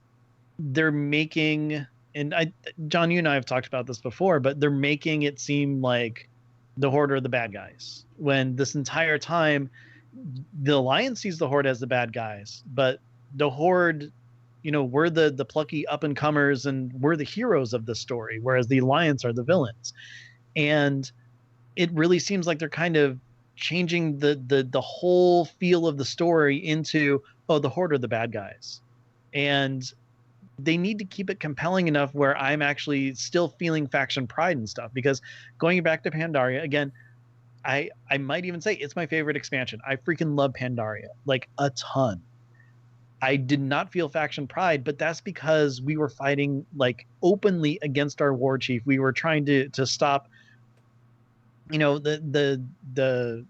they're making, and John, you and I have talked about this before, but they're making it seem like the Horde are the bad guys, when this entire time the Alliance sees the Horde as the bad guys, but the Horde, we're the plucky up and comers and we're the heroes of the story, whereas the Alliance are the villains. And it really seems like they're kind of changing the whole feel of the story into, oh, the Horde are the bad guys. And they need to keep it compelling enough where I'm actually still feeling faction pride and stuff, because going back to Pandaria again, I might even say it's my favorite expansion. I freaking love Pandaria, like a ton. I did not feel faction pride, but that's because we were fighting like openly against our war chief. We were trying to stop, the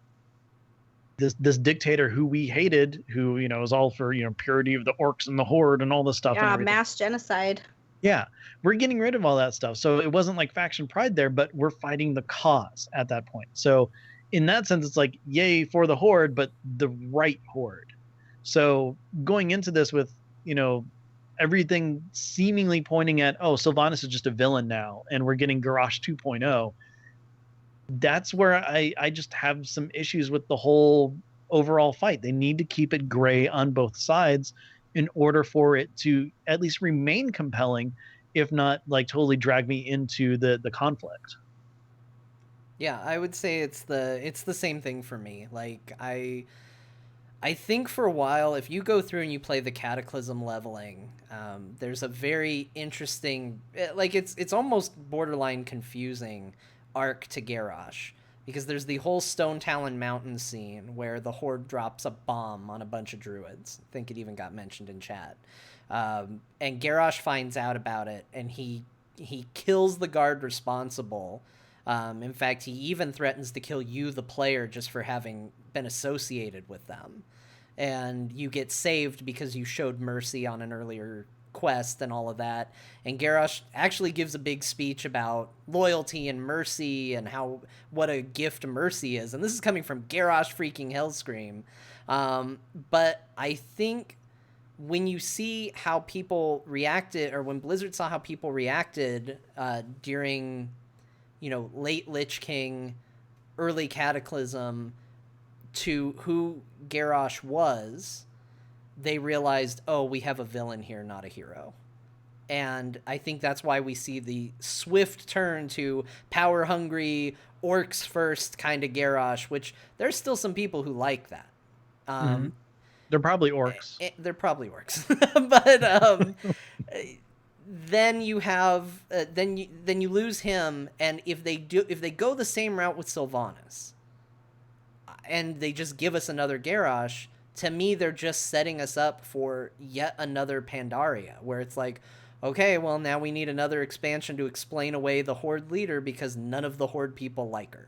this dictator who we hated, who was all for purity of the orcs and the horde and all this stuff and Yeah, everything. mass genocide. Yeah, we're getting rid of all that stuff. So it wasn't like faction pride there, but we're fighting the cause at that point. So in that sense, it's like yay for the horde, but the right horde. So going into this with everything seemingly pointing at, oh, Sylvanas is just a villain now, and we're getting Garrosh 2.0. That's where I just have some issues with the whole overall fight. They need to keep it gray on both sides in order for it to at least remain compelling, if not like totally drag me into the conflict. Yeah, I would say it's the same thing for me. Like I think for a while, if you go through and you play the Cataclysm leveling, there's a very interesting, like it's almost borderline confusing arc to Garrosh, because there's the whole Stone Talon Mountain scene where the Horde drops a bomb on a bunch of druids. I think it even got mentioned in chat. And Garrosh finds out about it, and he kills the guard responsible. In fact, he even threatens to kill you, the player, just for having been associated with them. And you get saved because you showed mercy on an earlier quest and all of that. And Garrosh actually gives a big speech about loyalty and mercy and what a gift mercy is. And this is coming from Garrosh freaking Hellscream. But I think when you see how people reacted, or when Blizzard saw how people reacted during, late Lich King, early Cataclysm, to who Garrosh was, they realized, oh, we have a villain here, not a hero. And I think that's why we see the swift turn to power-hungry, orcs first kind of Garrosh, which there's still some people who like that. They're probably orcs. They're probably orcs. But then you have then you lose him, and if they go the same route with Sylvanas, and they just give us another Garrosh, to me, they're just setting us up for yet another Pandaria, where it's like, okay, well, now we need another expansion to explain away the Horde leader because none of the Horde people like her.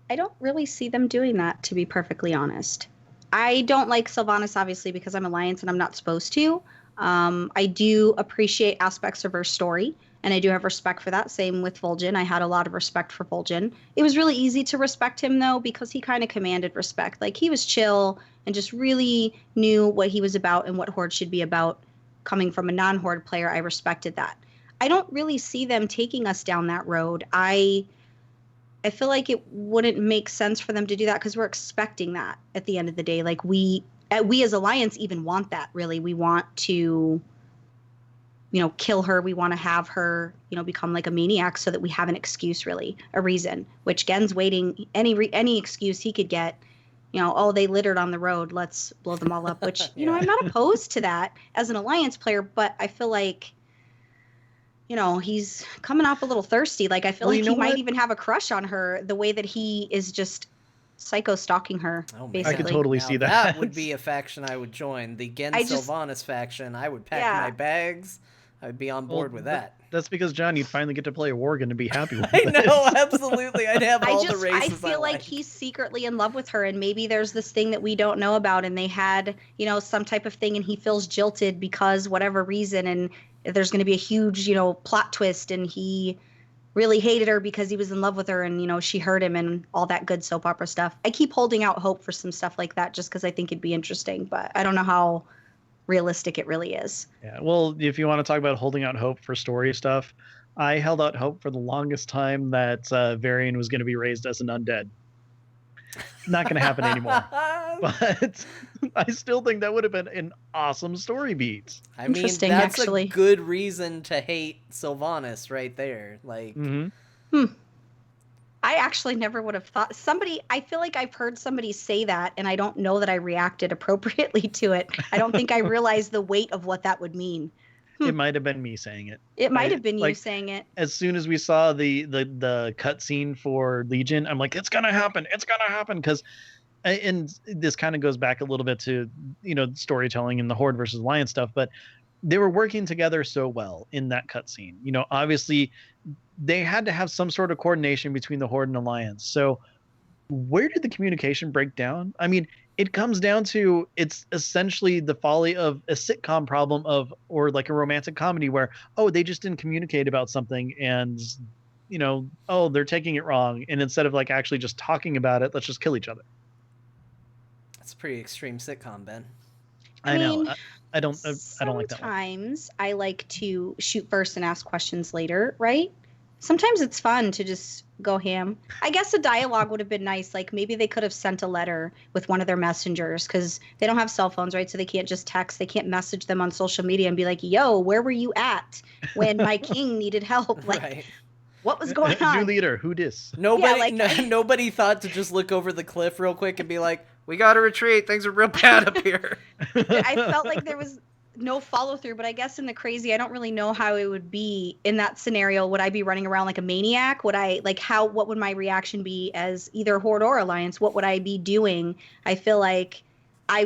I don't really see them doing that, to be perfectly honest. I don't like Sylvanas, obviously, because I'm Alliance and I'm not supposed to. I do appreciate aspects of her story, and I do have respect for that. Same with Vol'jin. I had a lot of respect for Vol'jin. It was really easy to respect him, though, because he kind of commanded respect. Like, he was chill and just really knew what he was about and what Horde should be about. Coming from a non-Horde player, I respected that. I don't really see them taking us down that road. I feel like it wouldn't make sense for them to do that because we're expecting that at the end of the day. Like, we as Alliance even want that, really. We want to, kill her. We want to have her, become like a maniac so that we have an excuse, really, a reason, which Gen's waiting any excuse he could get. Oh, they littered on the road, let's blow them all up, which, Yeah. I'm not opposed to that as an Alliance player, but I feel like, he's coming off a little thirsty. Like, I feel like he might even have a crush on her, the way that he is just psycho stalking her, basically. I could totally see that. That would be a faction I would join. The Gen Sylvanas faction. I would pack my bags. I would be on board with that. That's because, John, you'd finally get to play a Worgen and be happy with it. I know, absolutely. I'd have all the races. I feel like he's secretly in love with her, and maybe there's this thing that we don't know about, and they had, some type of thing, and he feels jilted because whatever reason, and there's going to be a huge, plot twist, and he really hated her because he was in love with her, and, she hurt him and all that good soap opera stuff. I keep holding out hope for some stuff like that just because I think it'd be interesting, but I don't know how realistic it really is. Yeah, well, if you want to talk about holding out hope for story stuff, I held out hope for the longest time that Varian was going to be raised as an undead. Not going to happen anymore. But I still think that would have been an awesome story beat. I mean, that's a good reason to hate Sylvanas right there. Like, I actually never would have thought. I feel like I've heard somebody say that, and I don't know that I reacted appropriately to it. I don't think I realized the weight of what that would mean. It might have been me saying it. It might have been you saying it. As soon as we saw the cutscene for Legion, I'm like, it's gonna happen. It's gonna happen, because and this kind of goes back a little bit to, storytelling and the Horde versus Alliance stuff, but they were working together so well in that cutscene. Obviously they had to have some sort of coordination between the Horde and Alliance. So where did the communication break down? I mean, it comes down to, it's essentially the folly of a sitcom problem or like a romantic comedy where, they just didn't communicate about something, and they're taking it wrong, and instead of like actually just talking about it, let's just kill each other. That's a pretty extreme sitcom, Ben. I know. I don't like that one. Sometimes I like to shoot first and ask questions later, right? Sometimes it's fun to just go ham. I guess a dialogue would have been nice. Like maybe they could have sent a letter with one of their messengers, because they don't have cell phones, right? So they can't just text. They can't message them on social media and be like, yo, where were you at when my king needed help? Like, right. What was going on? New leader, who dis? Nobody thought to just look over the cliff real quick and be like, we got to retreat. Things are real bad up here. I felt like there was no follow through, but I guess in the crazy, I don't really know how it would be in that scenario. Would I be running around like a maniac? What would my reaction be as either Horde or Alliance? What would I be doing? I feel like I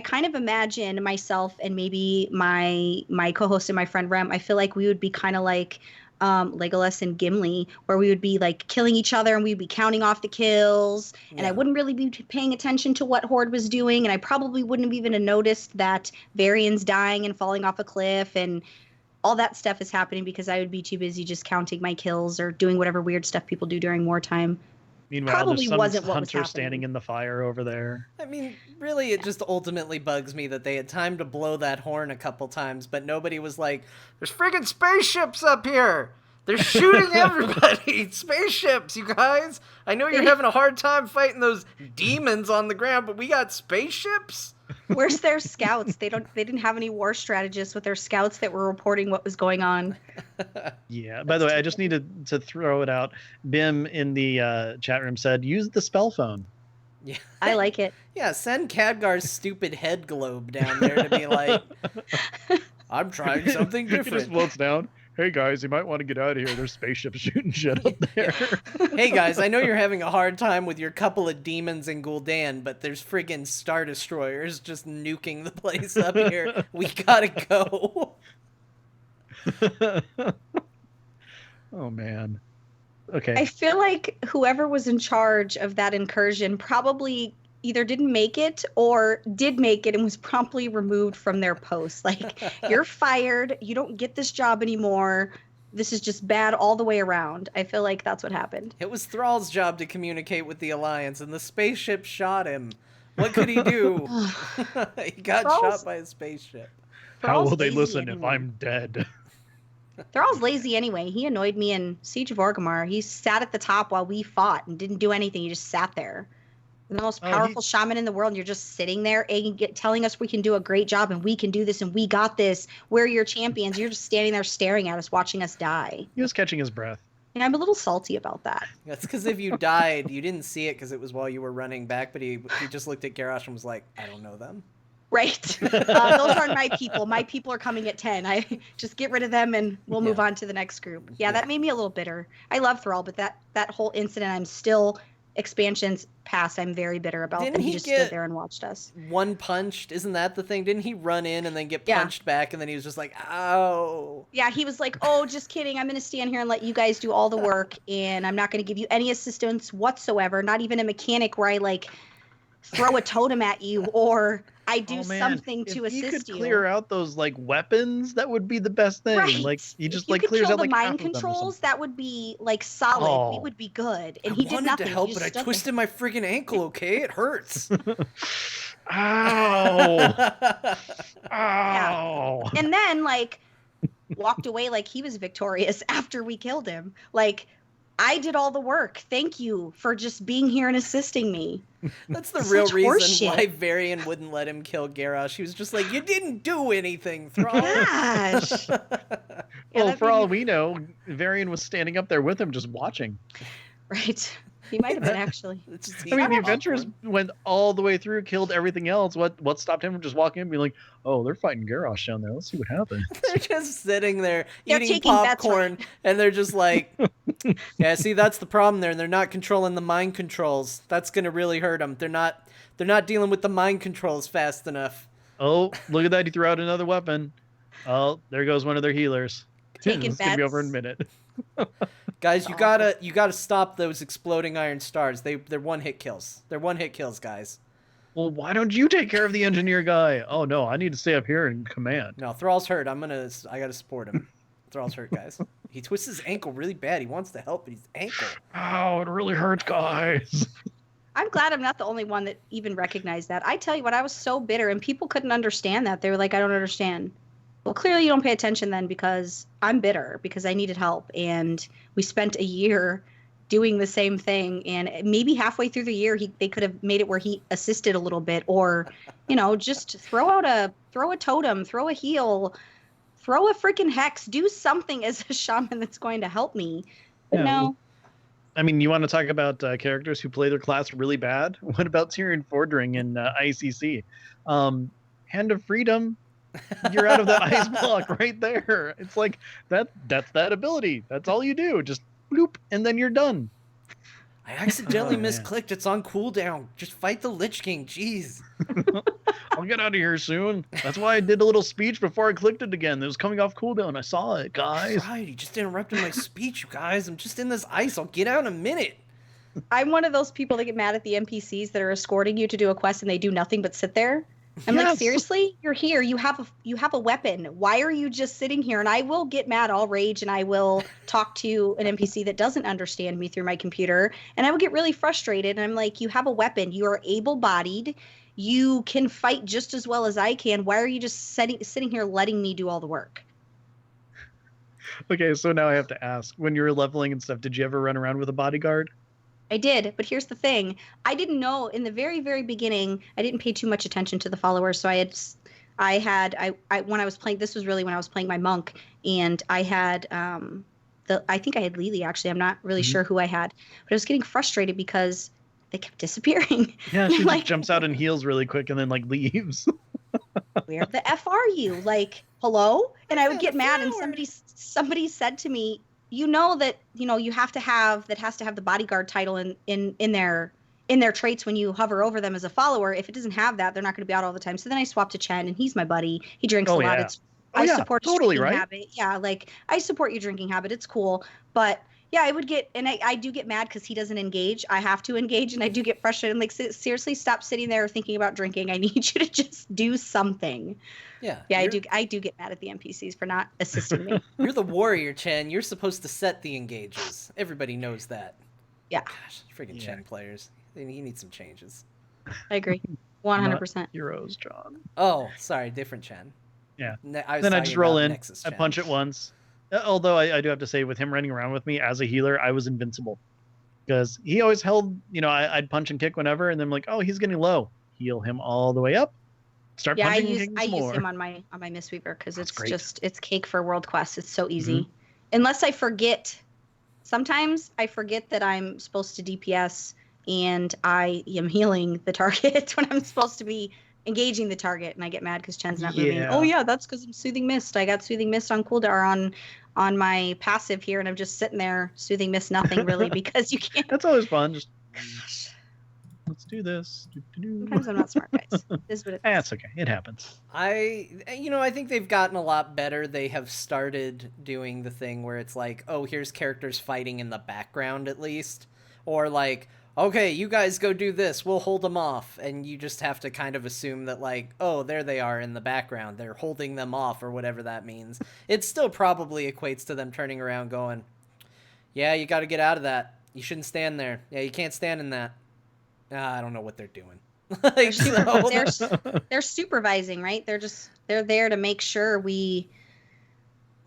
kind of imagine myself and maybe my co-host and my friend Rem, I feel like we would be kind of like Legolas and Gimli, where we would be like killing each other and we'd be counting off the kills, and I wouldn't really be paying attention to what Horde was doing, and I probably wouldn't have even noticed that Varian's dying and falling off a cliff and all that stuff is happening, because I would be too busy just counting my kills or doing whatever weird stuff people do during wartime. Meanwhile, probably there's some wasn't what hunter was standing in the fire over there. I mean, really, it just ultimately bugs me that they had time to blow that horn a couple times, but nobody was like, there's friggin' spaceships up here! They're shooting everybody! Spaceships, you guys! I know you're having a hard time fighting those demons on the ground, but we got spaceships? Where's their scouts? They didn't have any war strategists with their scouts that were reporting what was going on. Yeah. By the way, I just needed to throw it out. Bim in the chat room said, use the spell phone. Yeah. I like it. Yeah, send Khadgar's stupid head globe down there to be like, I'm trying something different. He just floats down. Hey guys, you might want to get out of here. There's spaceships shooting shit up there. Hey guys, I know you're having a hard time with your couple of demons in Gul'dan, but there's friggin' Star Destroyers just nuking the place up here. We gotta go. Oh man. Okay. I feel like whoever was in charge of that incursion probably either didn't make it or did make it and was promptly removed from their post. Like, you're fired. You don't get this job anymore. This is just bad all the way around. I feel like that's what happened. It was Thrall's job to communicate with the Alliance, and the spaceship shot him. What could he do? He got shot by a spaceship. How will they listen if I'm dead? Thrall's lazy anyway. He annoyed me in Siege of Orgrimmar. He sat at the top while we fought and didn't do anything. He just sat there. The most powerful shaman in the world, and you're just sitting there telling us we can do a great job and we can do this and we got this. We're your champions. You're just standing there staring at us, watching us die. He was catching his breath. And I'm a little salty about that. That's because if you died, you didn't see it because it was while you were running back, but he just looked at Garrosh and was like, I don't know them. Right. Those aren't my people. My people are coming at 10. I just get rid of them and we'll move on to the next group. Yeah, that made me a little bitter. I love Thrall, but that whole incident, I'm still... expansions past, I'm very bitter about. Didn't he just stood there and watched us. One punched, isn't that the thing? Didn't he run in and then get punched back, and then he was just like, ow. Yeah, he was like, oh, just kidding. I'm going to stand here and let you guys do all the work, and I'm not going to give you any assistance whatsoever, not even a mechanic where I like throw a totem at you or I do something to assist you. If he could clear out those like weapons, that would be the best thing. Right. Like he just like clears out like mind controls. That would be like solid. Oh. We would be good. And he did nothing. To help, but I twisted my friggin' ankle. Okay, it hurts. Ow! Ow! Yeah. And then like walked away like he was victorious after we killed him. Like, I did all the work. Thank you for just being here and assisting me. That's the real reason why Varian wouldn't let him kill Garrosh. He was just like, you didn't do anything, Thrall. Gosh. Well, for all we know, Varian was standing up there with him just watching. Right. He might have been actually. I mean, the adventurers went all the way through, killed everything else. What stopped him from just walking in and being like, "Oh, they're fighting Garrosh down there. Let's see what happens." They're just sitting there They're eating taking bets, popcorn, right? and they're just like, "Yeah, see, that's the problem there. They're not controlling the mind controls. That's gonna really hurt them. They're not dealing with the mind controls fast enough." Oh, look at that! He threw out another weapon. Oh, there goes one of their healers. Taking It's gonna be over in a bets. minute. Guys, you gotta stop those exploding iron stars. They're one hit kills. They're one hit kills, guys. Well, why don't you take care of the engineer guy? Oh no, I need to stay up here and command. No, Thrall's hurt. I gotta support him. Thrall's hurt, guys. He twists his ankle really bad. He wants to help, but his ankle. Oh, it really hurts, guys. I'm glad I'm not the only one that even recognized that. I tell you what, I was so bitter, and people couldn't understand that. They were like, "I don't understand." Well, clearly you don't pay attention then, because I'm bitter because I needed help, and we spent a year doing the same thing, and maybe halfway through the year they could have made it where he assisted a little bit, or just throw a totem, throw a heal, throw a freaking hex, do something as a shaman that's going to help me. But no. I mean, you want to talk about characters who play their class really bad? What about Tyrion Fordring in ICC? Hand of Freedom. You're out of that ice block right there. It's like that's that ability. That's all you do. Just bloop, and then you're done. I accidentally misclicked. It's on cooldown. Just fight the Lich King. Jeez. I'll get out of here soon. That's why I did a little speech before I clicked it again. It was coming off cooldown. I saw it, guys. Right, you just interrupted my speech, you guys. I'm just in this ice. I'll get out in a minute. I'm one of those people that get mad at the NPCs that are escorting you to do a quest and they do nothing but sit there. I'm like, seriously? You're here. You have a weapon. Why are you just sitting here? And I will get mad, I'll rage, and I will talk to an NPC that doesn't understand me through my computer. And I will get really frustrated. And I'm like, you have a weapon. You are able-bodied. You can fight just as well as I can. Why are you just sitting here letting me do all the work? Okay, so now I have to ask. When you were leveling and stuff, did you ever run around with a bodyguard? I did, but here's the thing. I didn't know in the very, very beginning, I didn't pay too much attention to the followers. So when I was playing, this was really when I was playing my monk, and I had, I think I had Lily actually. I'm not really sure who I had, but I was getting frustrated because they kept disappearing. Yeah, she just jumps out and heals really quick and then leaves. Where the F are you? Like, hello? And I would get mad, and somebody said to me, you know that you have to have the bodyguard title in their traits when you hover over them as a follower. If it doesn't have that, they're not going to be out all the time. So then I swapped to Chen, and he's my buddy. He drinks a lot. Yeah. I support his totally drinking right. habit. Yeah, like I support your drinking habit. It's cool, but yeah, I would get, and I do get mad because he doesn't engage. I have to engage, and I do get frustrated. I'm like, seriously, stop sitting there thinking about drinking. I need you to just do something. Yeah, I do get mad at the NPCs for not assisting me. You're the warrior, Chen. You're supposed to set the engages. Everybody knows that. Yeah. Gosh, freaking Chen players. He needs some changes. I agree. 100%. Heroes, John. Oh, sorry, different Chen. Yeah. Then I just roll in, I punch it once. Although I do have to say, with him running around with me as a healer, I was invincible. Because he always held, I'd punch and kick whenever, and then I'm like, oh, he's getting low. Heal him all the way up. Start punching and kicking some more. I use him on my Mistweaver because it's cake for World Quest. It's so easy. Unless I forget. Sometimes I forget that I'm supposed to DPS and I am healing the target when I'm supposed to be engaging the target, and I get mad because Chen's not moving. Oh yeah, that's because I'm Soothing Mist. I got Soothing Mist on cooldown on my passive here, and I'm just sitting there Soothing Mist nothing really because you can't. That's always fun. Just let's do this. Sometimes I'm not smart, guys. This is what it's okay. It happens. I think they've gotten a lot better. They have started doing the thing where it's like, oh, here's characters fighting in the background at least, or like, okay, you guys go do this, we'll hold them off, and you just have to kind of assume that, like, oh, there they are in the background, they're holding them off, or whatever that means. It still probably equates to them turning around going, yeah, you gotta get out of that, you shouldn't stand there, yeah, you can't stand in that. I don't know what they're doing. They're supervising, right? They're there to make sure we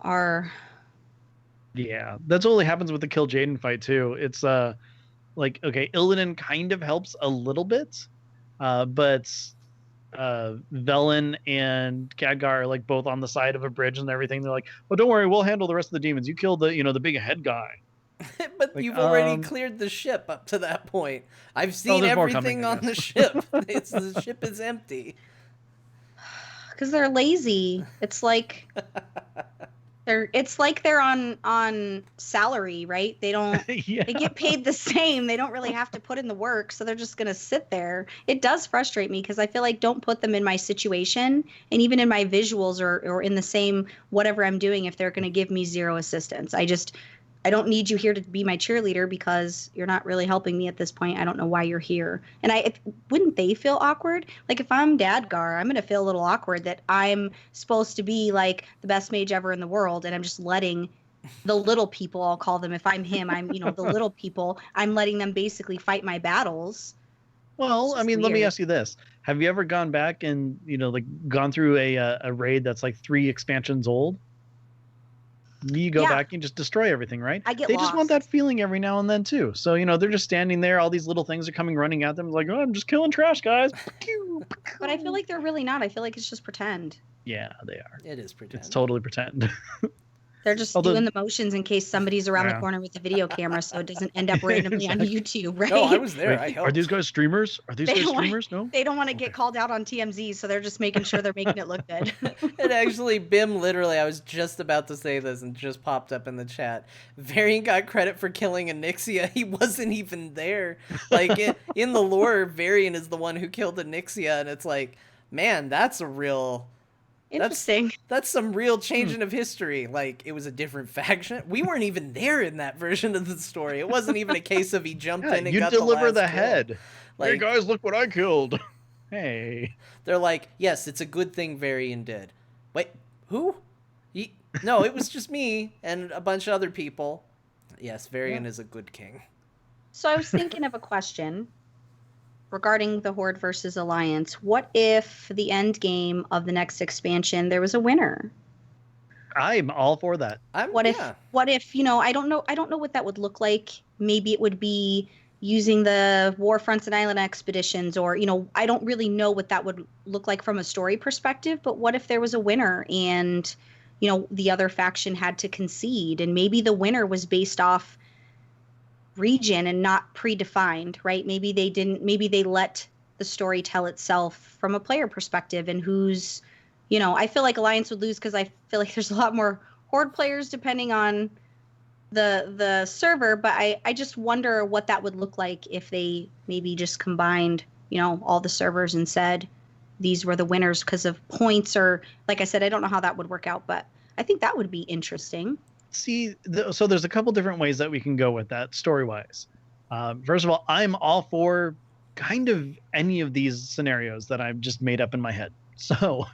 are. Yeah, that's only happens with the Kill Jaden fight too. It's like, okay, Illidan kind of helps a little bit, but Velen and Khadgar are like both on the side of a bridge and everything. They're like, oh, don't worry, we'll handle the rest of the demons. You kill the big head guy. But Like, you've already cleared the ship up to that point. I've seen there's more coming, everything I on the guess. ship. The ship is empty. Because they're lazy. It's like they're on salary, right? Yeah. They get paid the same. They don't really have to put in the work, so they're just gonna sit there. It does frustrate me because I feel like don't put them in my situation and even in my visuals or in the same whatever I'm doing if they're gonna give me zero assistance. I don't need you here to be my cheerleader because you're not really helping me at this point. I don't know why you're here. And wouldn't they feel awkward? Like if I'm Dadgar, I'm gonna feel a little awkward that I'm supposed to be like the best mage ever in the world, and I'm just letting the little people, I'll call them. If I'm him, I'm the little people. I'm letting them basically fight my battles. Well, It's I just mean, let me weird. ask you this: have you ever gone back and like gone through a raid that's like 3 expansions old? You go Yeah, back and just destroy everything, right? I get They just want that lost. feeling every now and then too. So they're just standing there. All these little things are coming running at them, like, oh, I'm just killing trash, guys. But I feel like they're really not. I feel like it's just pretend. Yeah, they are. It is pretend. It's totally pretend. They're just Although, doing the motions in case somebody's around the yeah. corner with a video camera so it doesn't end up randomly on Exactly. YouTube, right? No, I was there. Wait, I helped. are these guys streamers? Are these They guys don't want streamers? No. they don't want to Okay. get called out on TMZ, so they're just making sure they're making it look good. And actually, Bim, literally, I was just about to say this and just popped up in the chat. Varian got credit for killing Anixia. He wasn't even there. Like, in the lore, Varian is the one who killed Anixia, and it's like, man, that's a real... Interesting. That's some real changing of history. Like, it was a different faction. We weren't even there in that version of the story. It wasn't even a case of he jumped in and you got deliver the the last kill. head. Like, Hey guys, look what I killed. Hey. they're like, yes, it's a good thing Varian did. Wait, who? No, it was just me and a bunch of other people. Yes, Varian is a good king. So I was thinking of a question regarding the Horde versus Alliance. What if the end game of the next expansion there was a winner? I'm all for that. What if I don't know what that would look like. Maybe it would be using the war fronts and island expeditions, or I don't really know what that would look like from a story perspective, but what if there was a winner and the other faction had to concede, and maybe the winner was based off region and not predefined, right? Maybe they let the story tell itself from a player perspective, and I feel like Alliance would lose because I feel like there's a lot more Horde players depending on the server, but I just wonder what that would look like if they maybe just combined all the servers and said these were the winners because of points, or like I said, I don't know how that would work out, but I think that would be interesting. See, so there's a couple different ways that we can go with that story-wise. First of all, I'm all for kind of any of these scenarios that I've just made up in my head. So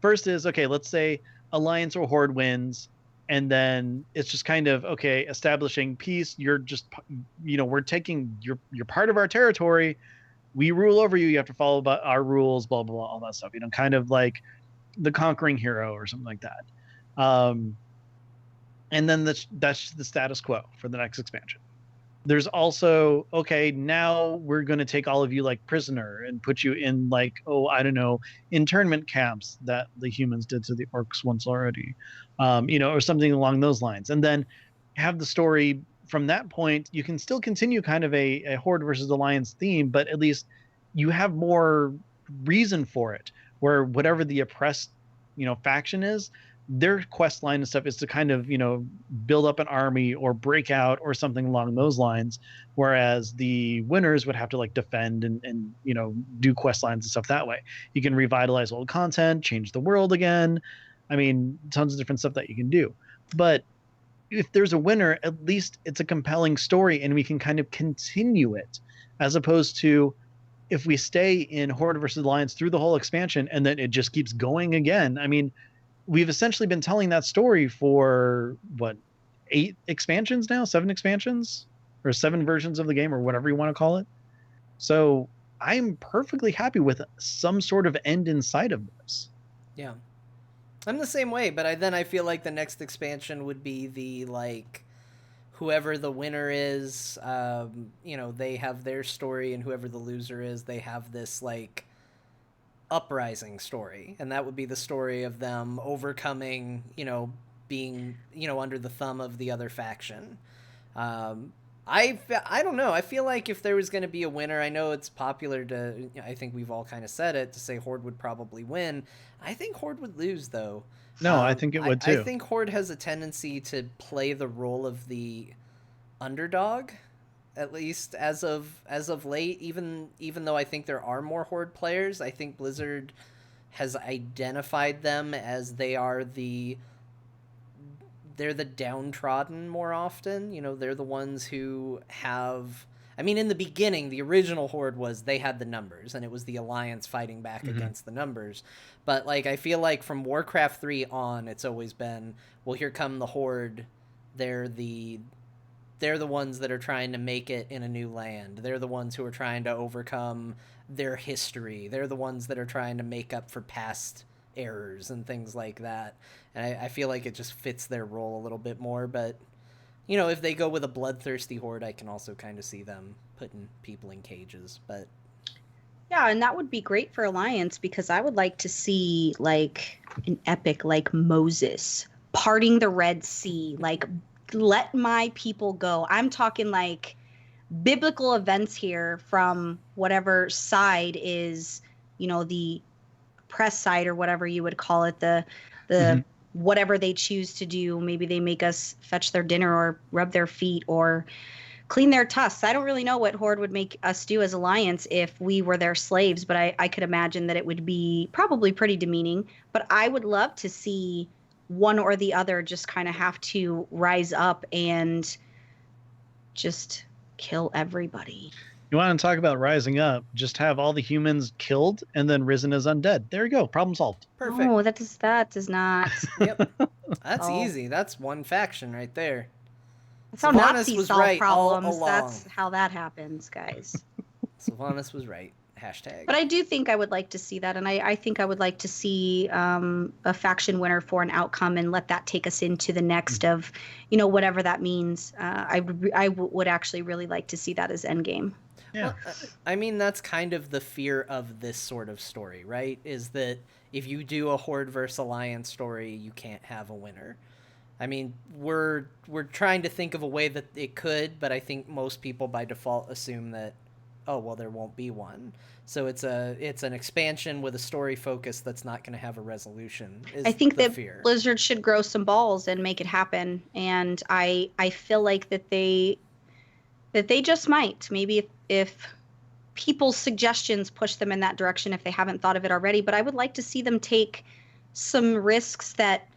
first is, okay, let's say Alliance or Horde wins, and then it's just kind of, okay, establishing peace. You're just, we're taking, you're part of our territory. We rule over you. You have to follow our rules, blah, blah, blah, all that stuff. Kind of like the conquering hero or something like that. And then that's the status quo for the next expansion. There's also, okay, now we're going to take all of you like prisoner and put you in like, I don't know, internment camps that the humans did to the orcs once already, or something along those lines. And then have the story from that point. You can still continue kind of a Horde versus Alliance theme, but at least you have more reason for it, where whatever the oppressed, faction is, their quest line and stuff is to kind of build up an army or break out or something along those lines, whereas the winners would have to like defend and do quest lines and stuff that way. You can revitalize old content, change the world again. I mean, tons of different stuff that you can do. But if there's a winner, at least it's a compelling story and we can kind of continue it, as opposed to if we stay in Horde versus Alliance through the whole expansion and then it just keeps going again. I mean, we've essentially been telling that story for 8 expansions now, 7 expansions, or 7 versions of the game, or whatever you want to call it. So I'm perfectly happy with some sort of end in sight of this. Yeah, I'm the same way, but I feel like the next expansion would be the like whoever the winner is, they have their story, and whoever the loser is, they have this like uprising story, and that would be the story of them overcoming, being, under the thumb of the other faction. I don't know. I feel like if there was going to be a winner, I know it's popular to, I think we've all kind of said it, to say Horde would probably win. I think Horde would lose, though. No, I think it would too. I think Horde has a tendency to play the role of the underdog, at least as of late. Even though I think there are more Horde players, I think Blizzard has identified them as they're the downtrodden more often. You know, they're the ones who have. I mean, in the beginning, the original Horde was they had the numbers, and it was the Alliance fighting back against the numbers. But, like, I feel like from Warcraft 3 on, it's always been, well, here come the Horde. They're the ones that are trying to make it in a new land. They're the ones who are trying to overcome their history. They're the ones that are trying to make up for past errors and things like that. And I feel like it just fits their role a little bit more. But, you know, if they go with a bloodthirsty Horde, I can also kind of see them putting people in cages. But yeah, and that would be great for Alliance, because I would like to see like an epic like Moses parting the Red Sea, like let my people go. I'm talking like biblical events here from whatever side is, you know, the press side or whatever you would call it, the whatever they choose to do. Maybe they make us fetch their dinner or rub their feet or clean their tusks. I don't really know what Horde would make us do as Alliance if we were their slaves, but I could imagine that it would be probably pretty demeaning. But I would love to see one or the other just kind of have to rise up and just kill everybody. You want to talk about rising up? Just have all the humans killed and then risen as undead. There you go. Problem solved. Perfect. Oh, that does not. Yep. That's easy. That's one faction right there. That's how Nazis solve problems. That's how that happens, guys. Sylvanas was right. Hashtag. But I do think I would like to see that, and I think I would like to see a faction winner for an outcome and let that take us into the next of, you know, whatever that means. I would actually really like to see that as endgame. Yeah. Well, I mean, that's kind of the fear of this sort of story, right? Is that if you do a Horde versus Alliance story, you can't have a winner. I mean, we're trying to think of a way that it could, but I think most people by default assume that, oh, well, there won't be one. So it's an expansion with a story focus that's not going to have a resolution. I think that fear. Blizzard should grow some balls and make it happen, and I feel like that they just might. Maybe if people's suggestions push them in that direction, if they haven't thought of it already. But I would like to see them take some risks that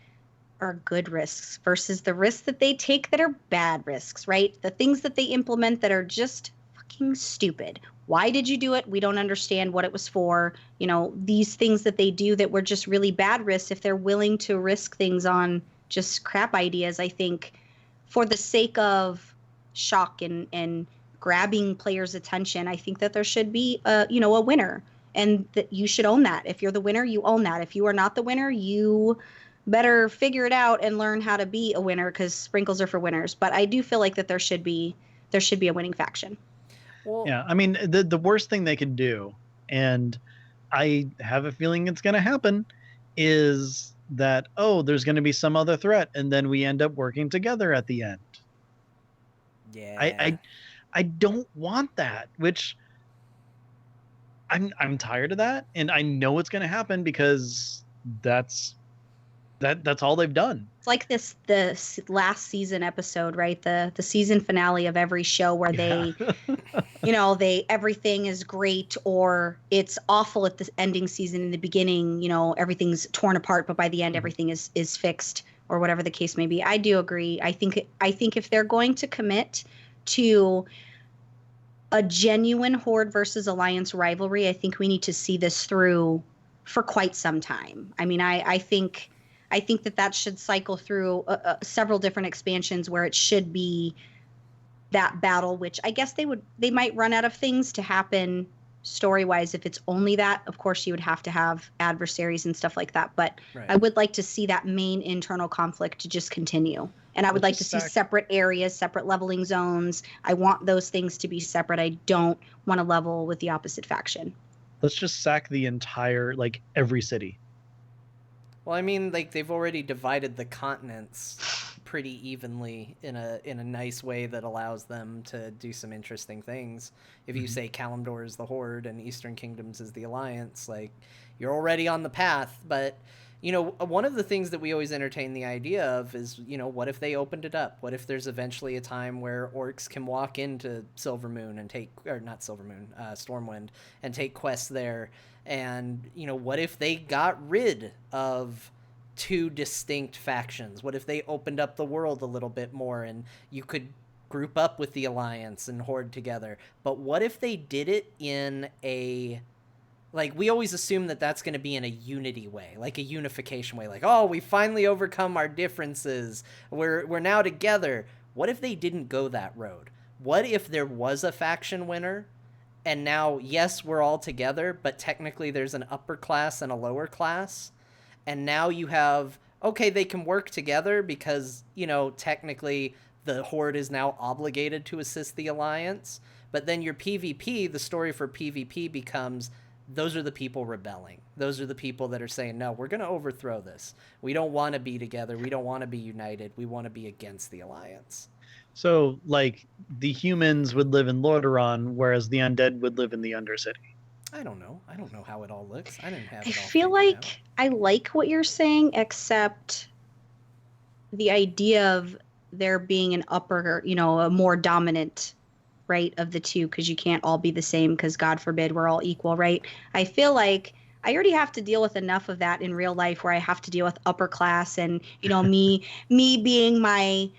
are good risks versus the risks that they take that are bad risks, right? The things that they implement that are just fucking stupid. Why did you do it? We don't understand what it was for. You know, these things that they do that were just really bad risks, if they're willing to risk things on just crap ideas, I think for the sake of shock and grabbing players' attention, I think that there should be a winner, and that you should own that. If you're the winner, you own that. If you are not the winner, you better figure it out and learn how to be a winner, because sprinkles are for winners. But I do feel like that there should be a winning faction. Well, yeah, I mean, the worst thing they could do, and I have a feeling it's going to happen, is that, oh, there's going to be some other threat, and then we end up working together at the end. Yeah. I don't want that, which I'm tired of that, and I know it's going to happen because that's all they've done. It's like the last season episode, right? The season finale of every show where they, everything is great or it's awful at the ending season. In the beginning, everything's torn apart, but by the end, everything is fixed, or whatever the case may be. I do agree. I think if they're going to commit to a genuine Horde versus Alliance rivalry, I think we need to see this through for quite some time. I mean, I think that should cycle through several different expansions where it should be that battle, which I guess they might run out of things to happen story-wise. If it's only that, of course you would have to have adversaries and stuff like that. But right. I would like to see that main internal conflict to just continue. And I would like to see separate areas, separate leveling zones. I want those things to be separate. I don't want to level with the opposite faction. Let's just sack the entire, every city. Well, I mean, they've already divided the continents pretty evenly in a nice way that allows them to do some interesting things. If you say Kalimdor is the Horde and Eastern Kingdoms is the Alliance, like, you're already on the path. But, you know, one of the things that we always entertain the idea of is, you know, what if they opened it up? What if there's eventually a time where orcs can walk into Silvermoon and take, or not Silvermoon, Stormwind, and take quests there? And, you know, what if they got rid of two distinct factions? What if they opened up the world a little bit more and you could group up with the Alliance and Horde together? But what if they did it in a, like, we always assume that that's going to be in a unity way, like a unification way, like, oh, we finally overcome our differences, we're now together. What if they didn't go that road? What if there was a faction winner, and now, yes, we're all together, but technically there's an upper class and a lower class, and now you have, okay, they can work together because, you know, technically the Horde is now obligated to assist the Alliance, but then your PvP, the story for PvP becomes, those are the people rebelling. Those are the people that are saying, no, we're going to overthrow this. We don't want to be together. We don't want to be united. We want to be against the Alliance. So, like, the humans would live in Lordaeron, whereas the undead would live in the Undercity. I don't know. I don't know how it all looks. I didn't have it I all feel figured like out. I like what you're saying, except the idea of there being an upper, you know, a more dominant, right, of the two, because you can't all be the same, because God forbid we're all equal, right? I feel like I already have to deal with enough of that in real life, where I have to deal with upper class and, you know, me being my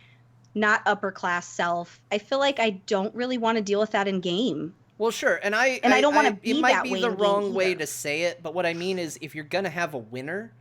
not upper class self. I feel like I don't really want to deal with that in game. Well, sure, and I don't want to be it might that be way the in game wrong way either. to say it, but what I mean is, if you're gonna have a winner,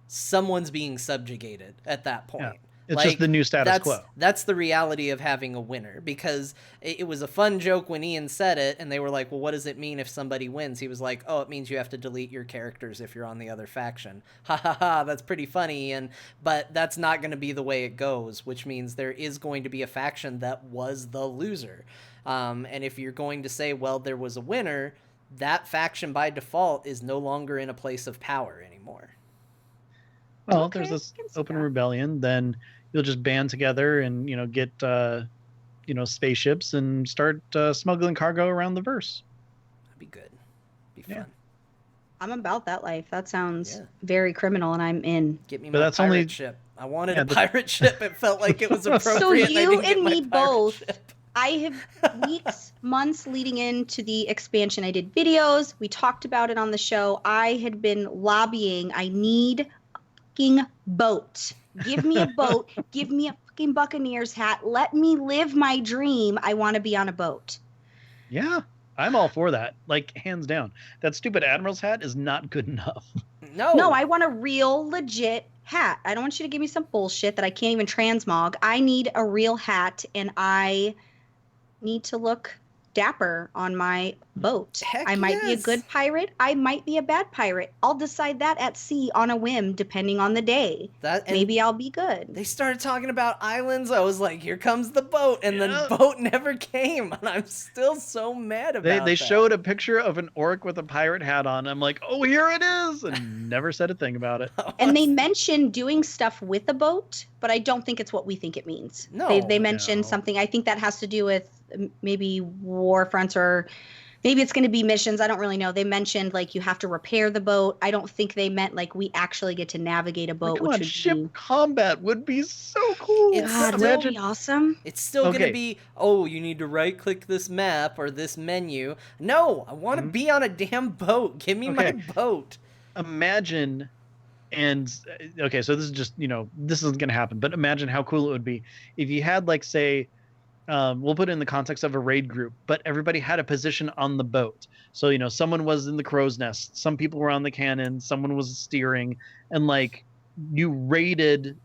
someone's being subjugated at that point. Yeah. It's just the new status quo. That's the reality of having a winner, because it was a fun joke when Ian said it, and they were like, well, what does it mean if somebody wins? He was like, oh, it means you have to delete your characters if you're on the other faction. Ha ha ha, that's pretty funny, but that's not going to be the way it goes, which means there is going to be a faction that was the loser. And if you're going to say, well, there was a winner, that faction by default is no longer in a place of power anymore. Well, Okay, if there's this I can see open that. rebellion, then you'll just band together and, you know, get, you know, spaceships and start smuggling cargo around the verse. That'd be good. Be Yeah. fun. I'm about that life. That sounds Yeah. very criminal, and I'm in. Get me But my that's pirate only- ship. I wanted Yeah, a pirate ship. It felt like it was So appropriate. So and I you didn't get and my me pirate both. ship. I have weeks, months leading into the expansion. I did videos. We talked about it on the show. I had been lobbying. I need a fucking boat. Give me a boat. Give me a fucking Buccaneers hat. Let me live my dream. I want to be on a boat. Yeah, I'm all for that. Like, hands down. That stupid Admiral's hat is not good enough. No, I want a real, legit hat. I don't want you to give me some bullshit that I can't even transmog. I need a real hat, and I need to look dapper on my boat. Heck I might be a yes. good pirate. I might be a bad pirate. I'll decide that at sea on a whim, depending on the day. Maybe I'll be good. They started talking about islands. I was like, here comes the boat. And Yeah. the boat never came. And I'm still so mad about They that. showed a picture of an orc with a pirate hat on. I'm like, oh, here it is, and never said a thing about it. And they mentioned doing stuff with a boat, but I don't think it's what we think it means. No. They mentioned No. something. I think that has to do with maybe war fronts, or maybe it's going to be missions. I don't really know. They mentioned like you have to repair the boat. I don't think they meant like we actually get to navigate a boat, Come which on, would ship be, combat would be so cool. It's God, still- would Imagine be awesome. It's still going Okay. to be, oh, you need to right-click this map or this menu. No, I want to Mhm. be on a damn boat. Give me my Okay. boat. imagine, and okay, so this is just, you know, this isn't going to happen, but imagine how cool it would be if you had, like, say, we'll put it in the context of a raid group, but everybody had a position on the boat. So, you know, someone was in the crow's nest, some people were on the cannon, someone was steering, and like you raided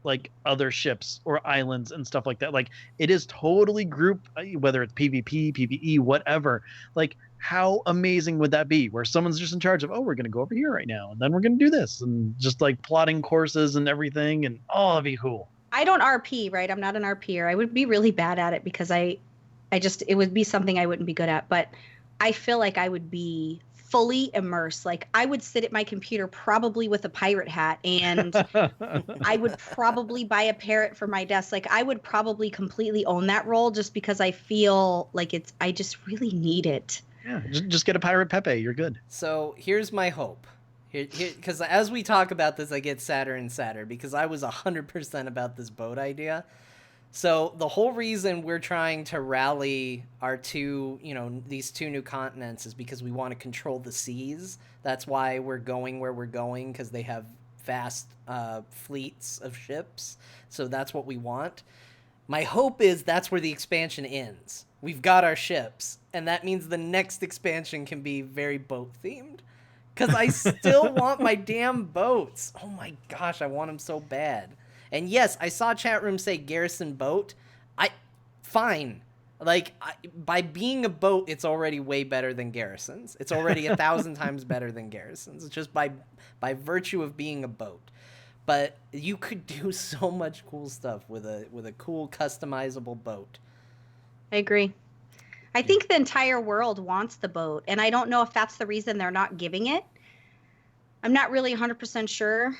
like other ships or islands and stuff like that. Like, it is totally group, whether it's PvP, PvE, whatever. Like, how amazing would that be, where someone's just in charge of, oh, we're going to go over here right now, and then we're going to do this, and just like plotting courses and everything, and oh, that'd be cool. I don't RP, right? I'm not an RPer. I would be really bad at it because I just, it would be something I wouldn't be good at. But I feel like I would be fully immersed. Like I would sit at my computer probably with a pirate hat, and I would probably buy a parrot for my desk. Like I would probably completely own that role just because I feel like I just really need it. Yeah, just get a pirate Pepe. You're good. So here's my hope. Because as we talk about this, I get sadder and sadder because I was 100% about this boat idea. So the whole reason we're trying to rally our these two new continents is because we want to control the seas. That's why we're going where we're going, because they have vast fleets of ships. So that's what we want. My hope is that's where the expansion ends. We've got our ships, and that means the next expansion can be very boat themed. Because I still want my damn boats. Oh my gosh, I want them so bad. And yes, I saw chat room say garrison boat. Fine. Like, by being a boat, it's already way better than garrisons. It's already 1,000 times better than garrisons. It's just by virtue of being a boat. But you could do so much cool stuff with a cool customizable boat. I agree. I think the entire world wants the boat, and I don't know if that's the reason they're not giving it. I'm not really 100% sure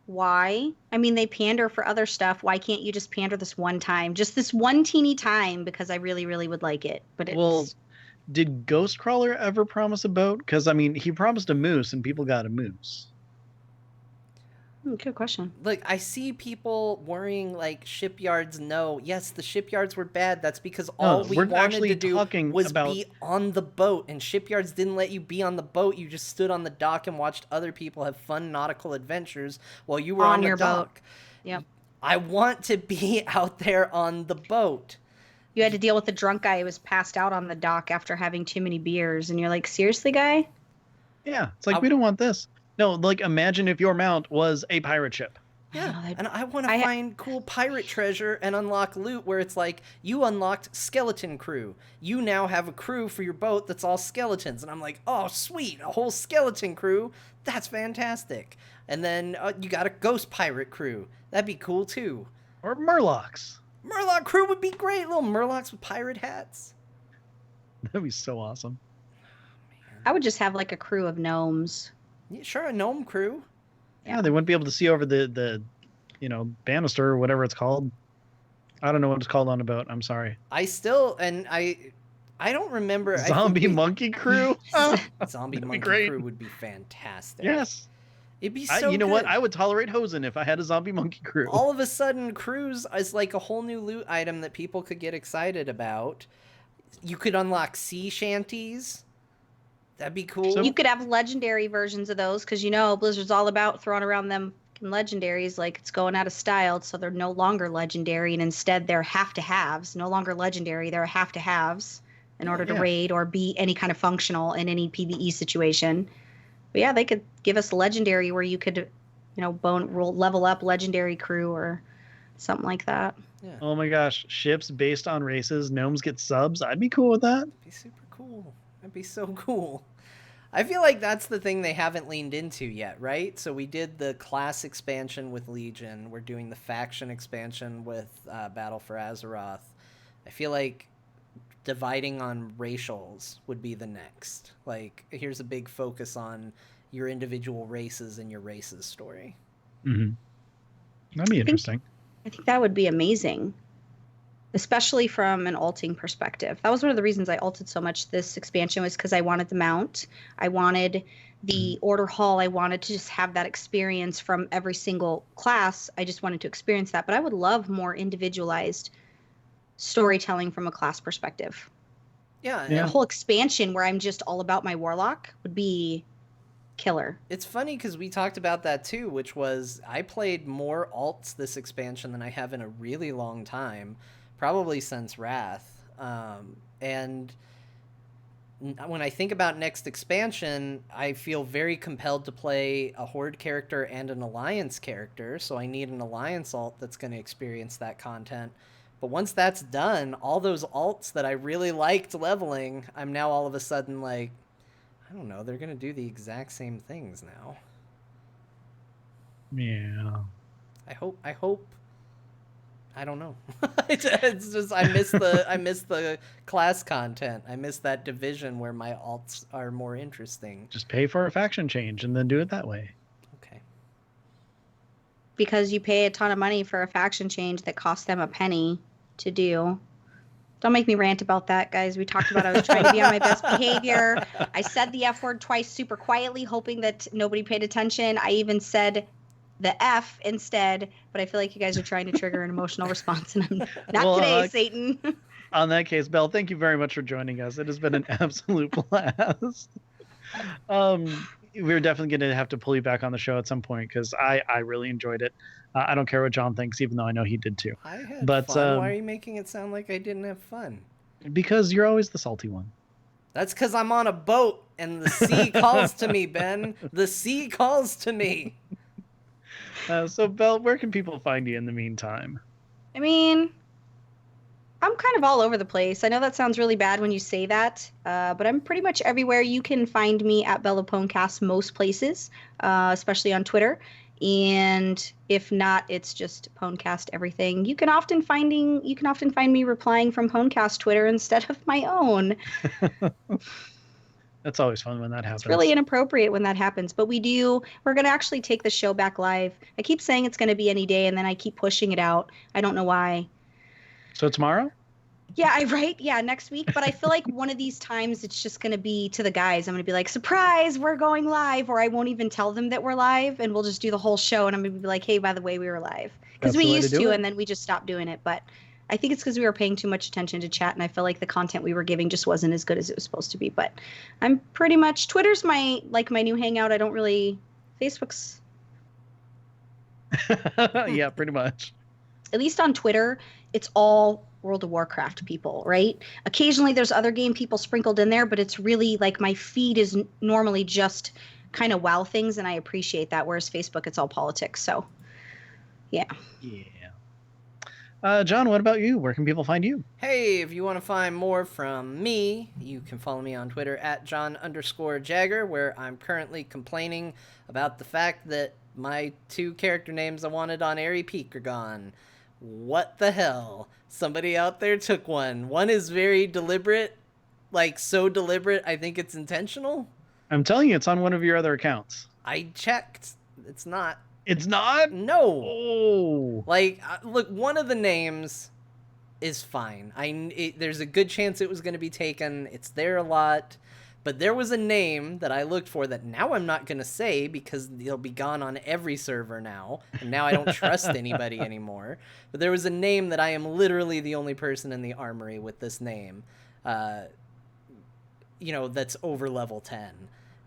why. I mean, they pander for other stuff. Why can't you just pander this one time? Just this one teeny time, because I really, really would like it. But it's... Well, did Ghostcrawler ever promise a boat? Because, I mean, he promised a moose, and people got a moose. Good question. Like, I see people worrying, like, shipyards. No, yes, the shipyards were bad. That's because all we wanted to do was be on the boat, and shipyards didn't let you be on the boat. You just stood on the dock and watched other people have fun nautical adventures while you were on your dock. Yep. I want to be out there on the boat. You had to deal with the drunk guy who was passed out on the dock after having too many beers, and you're like, seriously, guy? Yeah, it's like, we don't want this. No, like, imagine if your mount was a pirate ship. Yeah, and I want to find cool pirate treasure and unlock loot where it's like, you unlocked skeleton crew. You now have a crew for your boat that's all skeletons. And I'm like, oh, sweet, a whole skeleton crew. That's fantastic. And then you got a ghost pirate crew. That'd be cool, too. Or Murlocs. Murloc crew would be great. Little Murlocs with pirate hats. That'd be so awesome. I would just have, like, a crew of gnomes. Yeah, sure, a gnome crew. Yeah, they wouldn't be able to see over the banister or whatever it's called. I don't know what it's called on a boat. I'm sorry. I don't remember. Zombie monkey crew? Zombie monkey crew would be fantastic. Yes. It'd be so You know good. what? I would tolerate Hosen if I had a zombie monkey crew. All of a sudden, crews is like a whole new loot item that people could get excited about. You could unlock sea shanties. That'd be cool. So, you could have legendary versions of those, because Blizzard's all about throwing around them legendaries like it's going out of style, so they're no longer legendary, and instead they're have-to-haves. No longer legendary, they're have-to-haves in order to raid or be any kind of functional in any PvE situation. But yeah, they could give us legendary where you could, level up legendary crew or something like that. Yeah. Oh my gosh, ships based on races, gnomes get subs. I'd be cool with that. That'd be super cool. That'd be so cool. I feel like that's the thing they haven't leaned into yet, right? So we did the class expansion with Legion. We're doing the faction expansion with Battle for Azeroth. I feel like dividing on racials would be the next. Like, here's a big focus on your individual races and your races story. Mm-hmm. That'd be interesting. I think that would be amazing, especially from an alting perspective. That was one of the reasons I alted so much this expansion, was because I wanted the mount. I wanted the order hall. I wanted to just have that experience from every single class. I just wanted to experience that. But I would love more individualized storytelling from a class perspective. Yeah. A whole expansion where I'm just all about my warlock would be killer. It's funny because we talked about that too, which was I played more alts this expansion than I have in a really long time, probably since Wrath. And when I think about next expansion, I feel very compelled to play a Horde character and an Alliance character, so I need an Alliance alt that's going to experience that content. But once that's done, all those alts that I really liked leveling, I'm now all of a sudden like, I don't know, they're going to do the exact same things now. Yeah. I hope I don't know. It's just I miss the class content. I miss that division where my alts are more interesting. Just pay for a faction change and then do it that way. Okay. Because you pay a ton of money for a faction change that costs them a penny to do. Don't make me rant about that, guys. We talked about I was trying to be on my best behavior. I said the F word twice super quietly, hoping that nobody paid attention. I even said the F instead, but I feel like you guys are trying to trigger an emotional response, and I'm not today, Satan. On that case, Belle, thank you very much for joining us. It has been an absolute blast. We're definitely going to have to pull you back on the show at some point because I really enjoyed it. I don't care what John thinks, even though I know he did too. I had fun. Why are you making it sound like I didn't have fun? Because you're always the salty one. That's because I'm on a boat and the sea calls to me, Ben. The sea calls to me. So, Belle, where can people find you in the meantime? I mean, I'm kind of all over the place. I know that sounds really bad when you say that, but I'm pretty much everywhere. You can find me at Belle of Ponecast most places, especially on Twitter. And if not, it's just Ponecast everything. You can often find me replying from Ponecast Twitter instead of my own. That's always fun when that happens. It's really inappropriate when that happens, but we're going to actually take the show back live. I keep saying it's going to be any day, and then I keep pushing it out. I don't know why. So tomorrow? Yeah, right? Yeah, next week. But I feel like one of these times it's just going to be to the guys. I'm going to be like, surprise, we're going live. Or I won't even tell them that we're live, and we'll just do the whole show. And I'm going to be like, hey, by the way, we were live. Because we used to, and then we just stopped doing it. But I think it's because we were paying too much attention to chat, and I feel like the content we were giving just wasn't as good as it was supposed to be. But I'm pretty much, Twitter's my new hangout. I don't really, Facebook's. Yeah, pretty much. At least on Twitter, it's all World of Warcraft people, right? Occasionally there's other game people sprinkled in there, but it's really like my feed is normally just kind of WoW things, and I appreciate that. Whereas Facebook, it's all politics. So, yeah. Yeah. John, what about you? Where can people find you? Hey, if you want to find more from me, you can follow me on Twitter at John_Jagger, where I'm currently complaining about the fact that my 2 character names I wanted on Airy Peak are gone. What the hell? Somebody out there took one. One is very deliberate, like so deliberate, I think it's intentional. I'm telling you, it's on one of your other accounts. I checked. It's not. It's not? No. Oh. Like, look, one of the names is fine. There's a good chance it was going to be taken. It's there a lot. But there was a name that I looked for that now I'm not going to say because it'll be gone on every server now. And now I don't trust anybody anymore. But there was a name that I am literally the only person in the armory with this name. That's over level 10.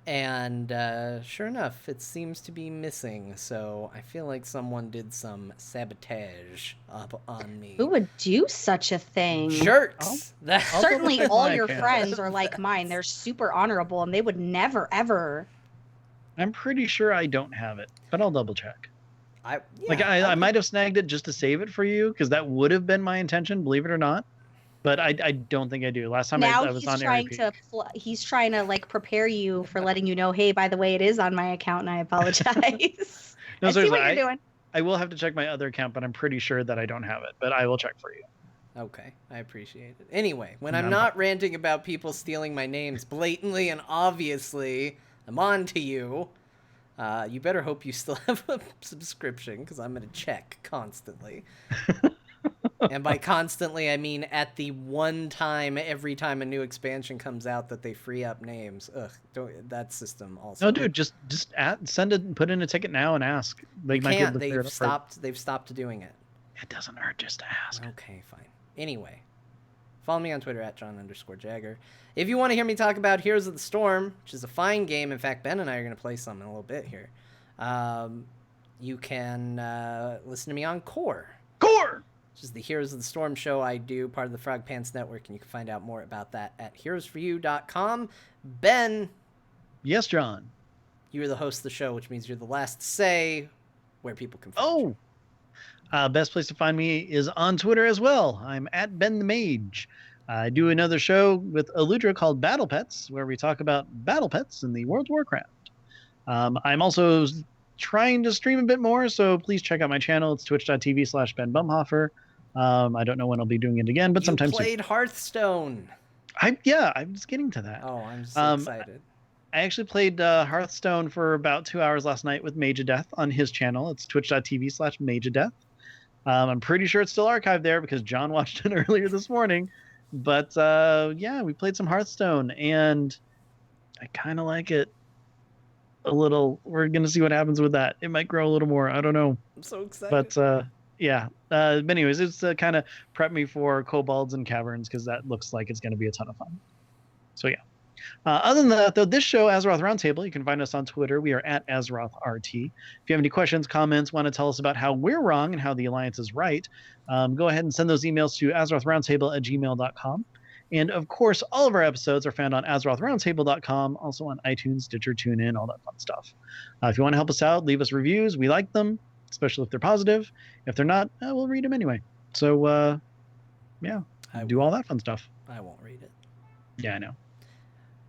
And sure enough, it seems to be missing. So I feel like someone did some sabotage up on me. Who would do such a thing? Jerks! Certainly all your friends are like mine. They're super honorable, and they would never, ever. I'm pretty sure I don't have it, but I'll double check. I might have snagged it just to save it for you, because that would have been my intention, believe it or not. But I don't think I do. Last time I was on Airy Peak. He's trying to like prepare you for letting you know, hey, by the way, it is on my account, and I apologize. No, I see what you're doing. I will have to check my other account, but I'm pretty sure that I don't have it. But I will check for you. Okay, I appreciate it. Anyway, when I'm not ranting about people stealing my names blatantly and obviously, I'm on to you. You better hope you still have a subscription, because I'm going to check constantly. And by constantly, I mean at the one time every time a new expansion comes out that they free up names. Ugh, that system also. No, dude, just send it, put in a ticket now and ask. They can't. They've stopped doing it. It doesn't hurt just to ask. Okay, fine. Anyway, follow me on Twitter at John_Jagger. If you want to hear me talk about Heroes of the Storm, which is a fine game. In fact, Ben and I are going to play some in a little bit here. You can listen to me on Core. Which is the Heroes of the Storm show I do, part of the Frog Pants Network, and you can find out more about that at heroesforyou.com. Ben. Yes, John. You're the host of the show, which means you're the last to say where people can find you. Best place to find me is on Twitter as well. I'm at Ben the Mage. I do another show with Aludra called Battle Pets, where we talk about battle pets in the World of Warcraft. I'm also trying to stream a bit more, so please check out my channel. It's twitch.tv/Ben Bumhofer. I don't know when I'll be doing it again, but sometime soon. You played Hearthstone. I was getting to that. Oh, I'm so excited. I actually played Hearthstone for about 2 hours last night with Mage of Death on his channel. It's twitch.tv/Mage of Death. I'm pretty sure it's still archived there because John watched it earlier this morning. But yeah, we played some Hearthstone, and I kind of like it a little. We're going to see what happens with that. It might grow a little more. I don't know. I'm so excited. But yeah. But anyways, it's kind of prep me for Kobolds and Caverns because that looks like it's going to be a ton of fun. So yeah. Other than that, though, this show, Azeroth Roundtable, you can find us on Twitter. We are at AzerothRT. If you have any questions, comments, want to tell us about how we're wrong and how the Alliance is right, go ahead and send those emails to AzerothRoundtable@gmail.com. And, of course, all of our episodes are found on AzerothRoundtable.com, also on iTunes, Stitcher, TuneIn, all that fun stuff. If you want to help us out, leave us reviews. We like them, especially if they're positive. If they're not, we'll read them anyway. So, yeah, do all that fun stuff. I won't read it. Yeah, I know.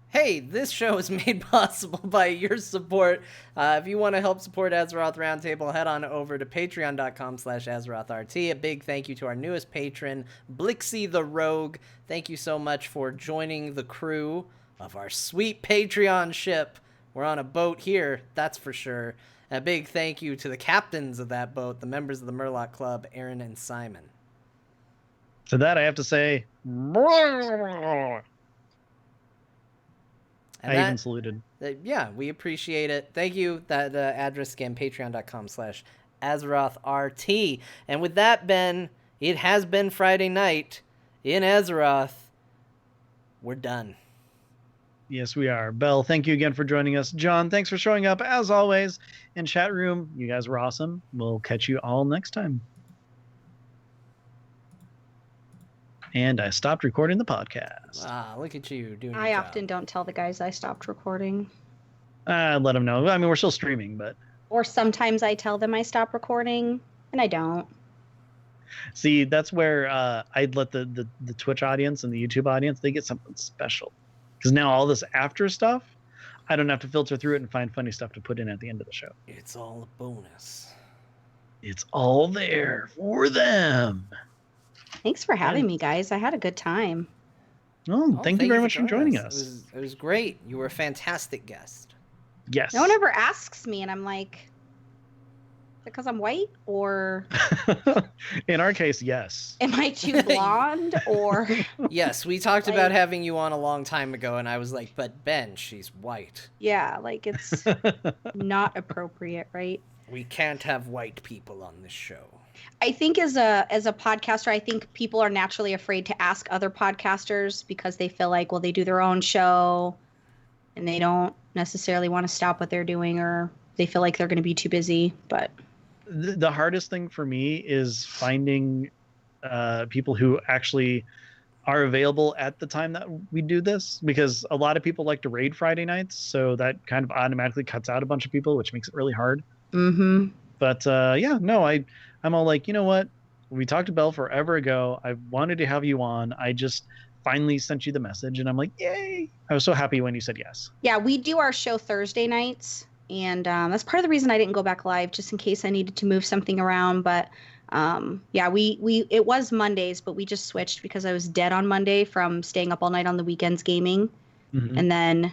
Hey, this show is made possible by your support. If you want to help support Azeroth Roundtable, head on over to patreon.com/AzerothRT. A big thank you to our newest patron, Blixie the Rogue. Thank you so much for joining the crew of our sweet Patreon ship. We're on a boat here, that's for sure. A big thank you to the captains of that boat, the members of the Murloc Club, Aaron and Simon. To that, I have to say... I even saluted. Yeah, we appreciate it. Thank you. That address again, patreon.com/AzerothRT. And with that, Ben, it has been Friday night in Azeroth. We're done. Yes, we are. Belle, thank you again for joining us. John, thanks for showing up as always. In chat room, you guys were awesome. We'll catch you all next time. And I stopped recording the podcast. Look at you doing your I job. often don't tell the guys I stopped recording. Let them know. I mean, we're still streaming, but... Or sometimes I tell them I stopped recording, and I don't. See, that's where I'd let the Twitch audience and the YouTube audience, they get something special. Because now all this after stuff, I don't have to filter through it and find funny stuff to put in at the end of the show. It's all a bonus. It's all there for them. Thanks for having me, guys. I had a good time. Oh, thank you very much for joining us. It was great. You were a fantastic guest. Yes. No one ever asks me, and I'm like, is it because I'm white, or... In our case, yes. Am I too blonde, or... Yes, we talked about having you on a long time ago, and I was like, but Ben, she's white. Yeah, like, it's not appropriate, right? We can't have white people on this show. I think as a podcaster, I think people are naturally afraid to ask other podcasters because they feel like, well, they do their own show and they don't necessarily want to stop what they're doing, or they feel like they're going to be too busy. But the hardest thing for me is finding people who actually are available at the time that we do this, because a lot of people like to raid Friday nights. So that kind of automatically cuts out a bunch of people, which makes it really hard. Mm-hmm. But yeah, no, I'm all like, you know what? We talked to Belle forever ago. I wanted to have you on. I just finally sent you the message, and I'm like, yay! I was so happy when you said yes. Yeah, we do our show Thursday nights, and that's part of the reason I didn't go back live, just in case I needed to move something around. But yeah, we it was Mondays, but we just switched because I was dead on Monday from staying up all night on the weekends gaming, and then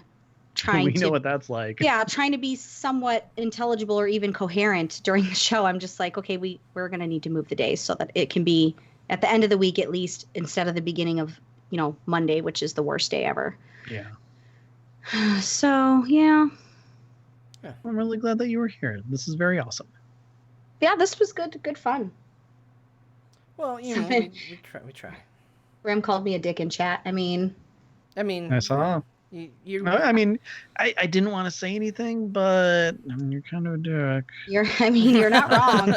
we know what that's like. Yeah, trying to be somewhat intelligible or even coherent during the show. I'm just like, okay, we're going to need to move the days so that it can be at the end of the week at least, instead of the beginning of, Monday, which is the worst day ever. Yeah. So, yeah. I'm really glad that you were here. This is very awesome. Yeah, this was good fun. Well, we try. Ram called me a dick in chat. I mean, I saw. I mean, I didn't want to say anything, but you're kind of a dick. You're not wrong.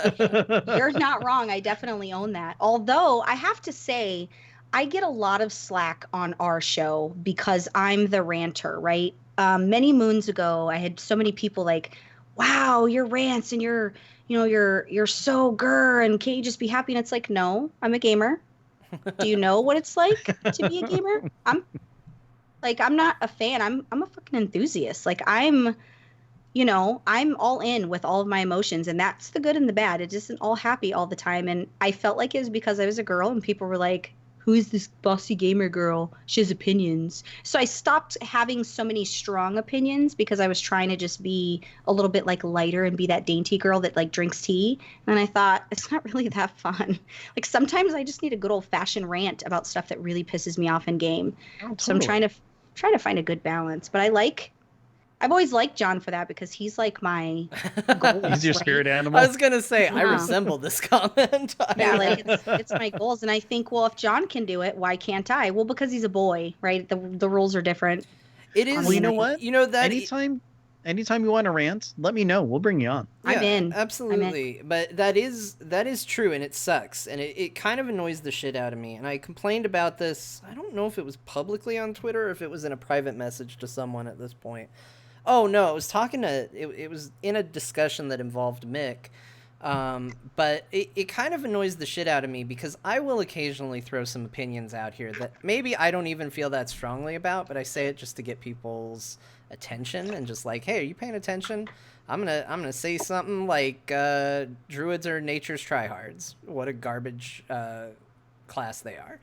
You're not wrong. I definitely own that. Although I have to say, I get a lot of slack on our show because I'm the ranter, right? Many moons ago, I had so many people like, "Wow, your rants and you're so grr, and can't you just be happy?" And it's like, no, I'm a gamer. Do you know what it's like to be a gamer? I'm not a fan. I'm a fucking enthusiast. Like, I'm I'm all in with all of my emotions, and that's the good and the bad. It isn't all happy all the time. And I felt like it was because I was a girl and people were like, who is this bossy gamer girl? She has opinions. So I stopped having so many strong opinions because I was trying to just be a little bit like lighter and be that dainty girl that like drinks tea. And I thought, it's not really that fun. Like sometimes I just need a good old fashioned rant about stuff that really pisses me off in game. Oh, So I'm totally. trying to find a good balance. But I've always liked John for that because he's like my goals. He's your right? spirit animal. I was gonna say I Yeah. resemble this comment. Yeah, like it's my goals, and I think, well, if John can do it, why can't I? Well, because he's a boy, right? The rules are different. It is. On Well, you know the what? You know that. Anytime you want to rant, let me know. We'll bring you on. I'm in. Absolutely. But that is true, and it sucks, and it kind of annoys the shit out of me. And I complained about this. I don't know if it was publicly on Twitter or if it was in a private message to someone at this point. Oh no, it was in a discussion that involved Mick. But it kind of annoys the shit out of me because I will occasionally throw some opinions out here that maybe I don't even feel that strongly about, but I say it just to get people's attention and just like, hey, are you paying attention? I'm gonna say something like druids are nature's tryhards. What a garbage class they are.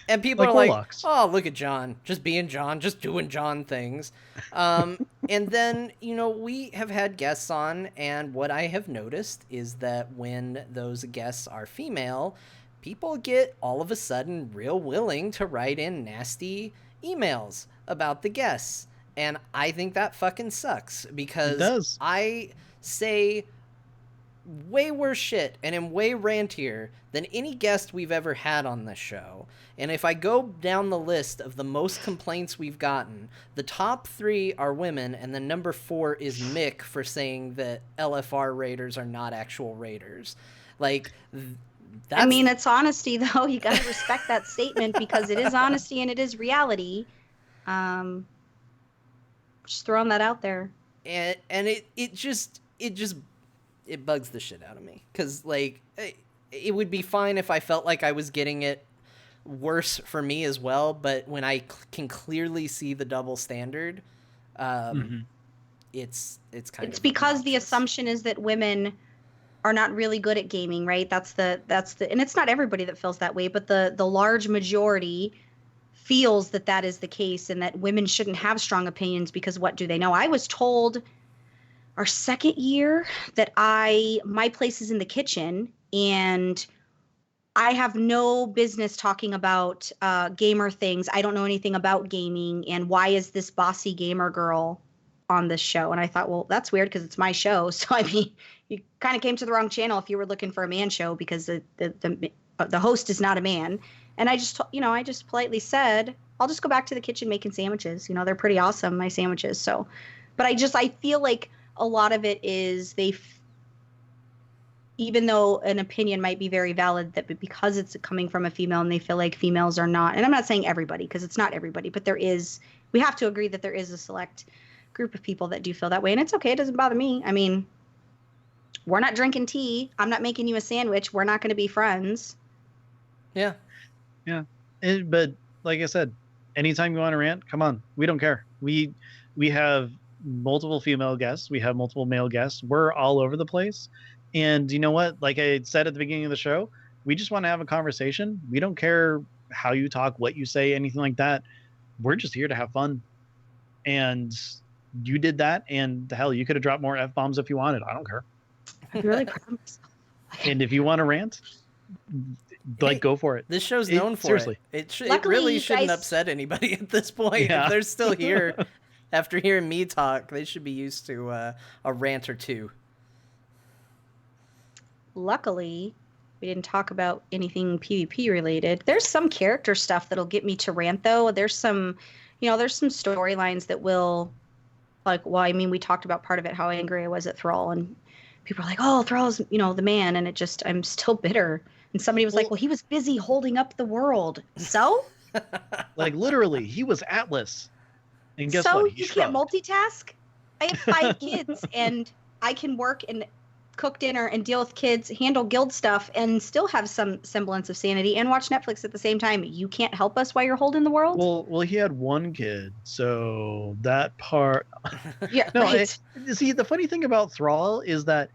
And people Like are like, warlocks. oh, look at John, just being John, just doing John things. And then, we have had guests on, and what I have noticed is that when those guests are female, people get all of a sudden real willing to write in nasty emails about the guests. And I think that fucking sucks because It does. I say way worse shit and am way rantier than any guest we've ever had on this show. And if I go down the list of the most complaints we've gotten, the top 3 are women, and then number 4 is Mick for saying that LFR raiders are not actual raiders. Like, that's... I mean, it's honesty, though. You got to respect that statement because it is honesty and it is reality. Just throwing that out there. And it just bugs the shit out of me because like it would be fine if I felt like I was getting it worse for me as well, but when I can clearly see the double standard, it's kind of it's because the obnoxious. assumption is that women are not really good at gaming, right? That's the and it's not everybody that feels that way, but the large majority feels that is the case and that women shouldn't have strong opinions because what do they know? I was told our second year that my place is in the kitchen and I have no business talking about gamer things. I don't know anything about gaming, and why is this bossy gamer girl on this show? And I thought, well, that's weird because it's my show. So I mean, you kind of came to the wrong channel if you were looking for a man show because the host is not a man. And I just politely said, I'll just go back to the kitchen making sandwiches. They're pretty awesome, my sandwiches. So, but I feel like a lot of it is even though an opinion might be very valid, that because it's coming from a female and they feel like females are not, and I'm not saying everybody because it's not everybody, but we have to agree that there is a select group of people that do feel that way. And it's okay. It doesn't bother me. I mean, we're not drinking tea. I'm not making you a sandwich. We're not going to be friends. Yeah. But like I said, anytime you want to rant, come on. We don't care. We have multiple female guests. We have multiple male guests. We're all over the place. And you know what? Like I said at the beginning of the show, we just want to have a conversation. We don't care how you talk, what you say, anything like that. We're just here to have fun. And you did that. And hell, you could have dropped more F-bombs if you wanted. I don't care. I'd be really proud of myself. And if you want to rant, like, go for it. This show's known for seriously. it. It Luckily, really you shouldn't guys- upset anybody at this point. Yeah. If they're still here after hearing me talk, they should be used to a rant or two. Luckily, we didn't talk about anything PvP related. There's some character stuff that'll get me to rant, though. There's some storylines that will, like, well, I mean, we talked about part of it, how angry I was at Thrall, and people are like, oh, Thrall's, the man, and I'm still bitter. And somebody was like, well, he was busy holding up the world. So? Like, literally, he was Atlas. And guess so what? He you can't shrugged. multitask? I have 5 kids, and I can work, and cook dinner and deal with kids, handle guild stuff, and still have some semblance of sanity and watch Netflix at the same time. You can't help us while you're holding the world? Well, he had one kid, so that part. Yeah, No, right. see, the funny thing about Thrall is that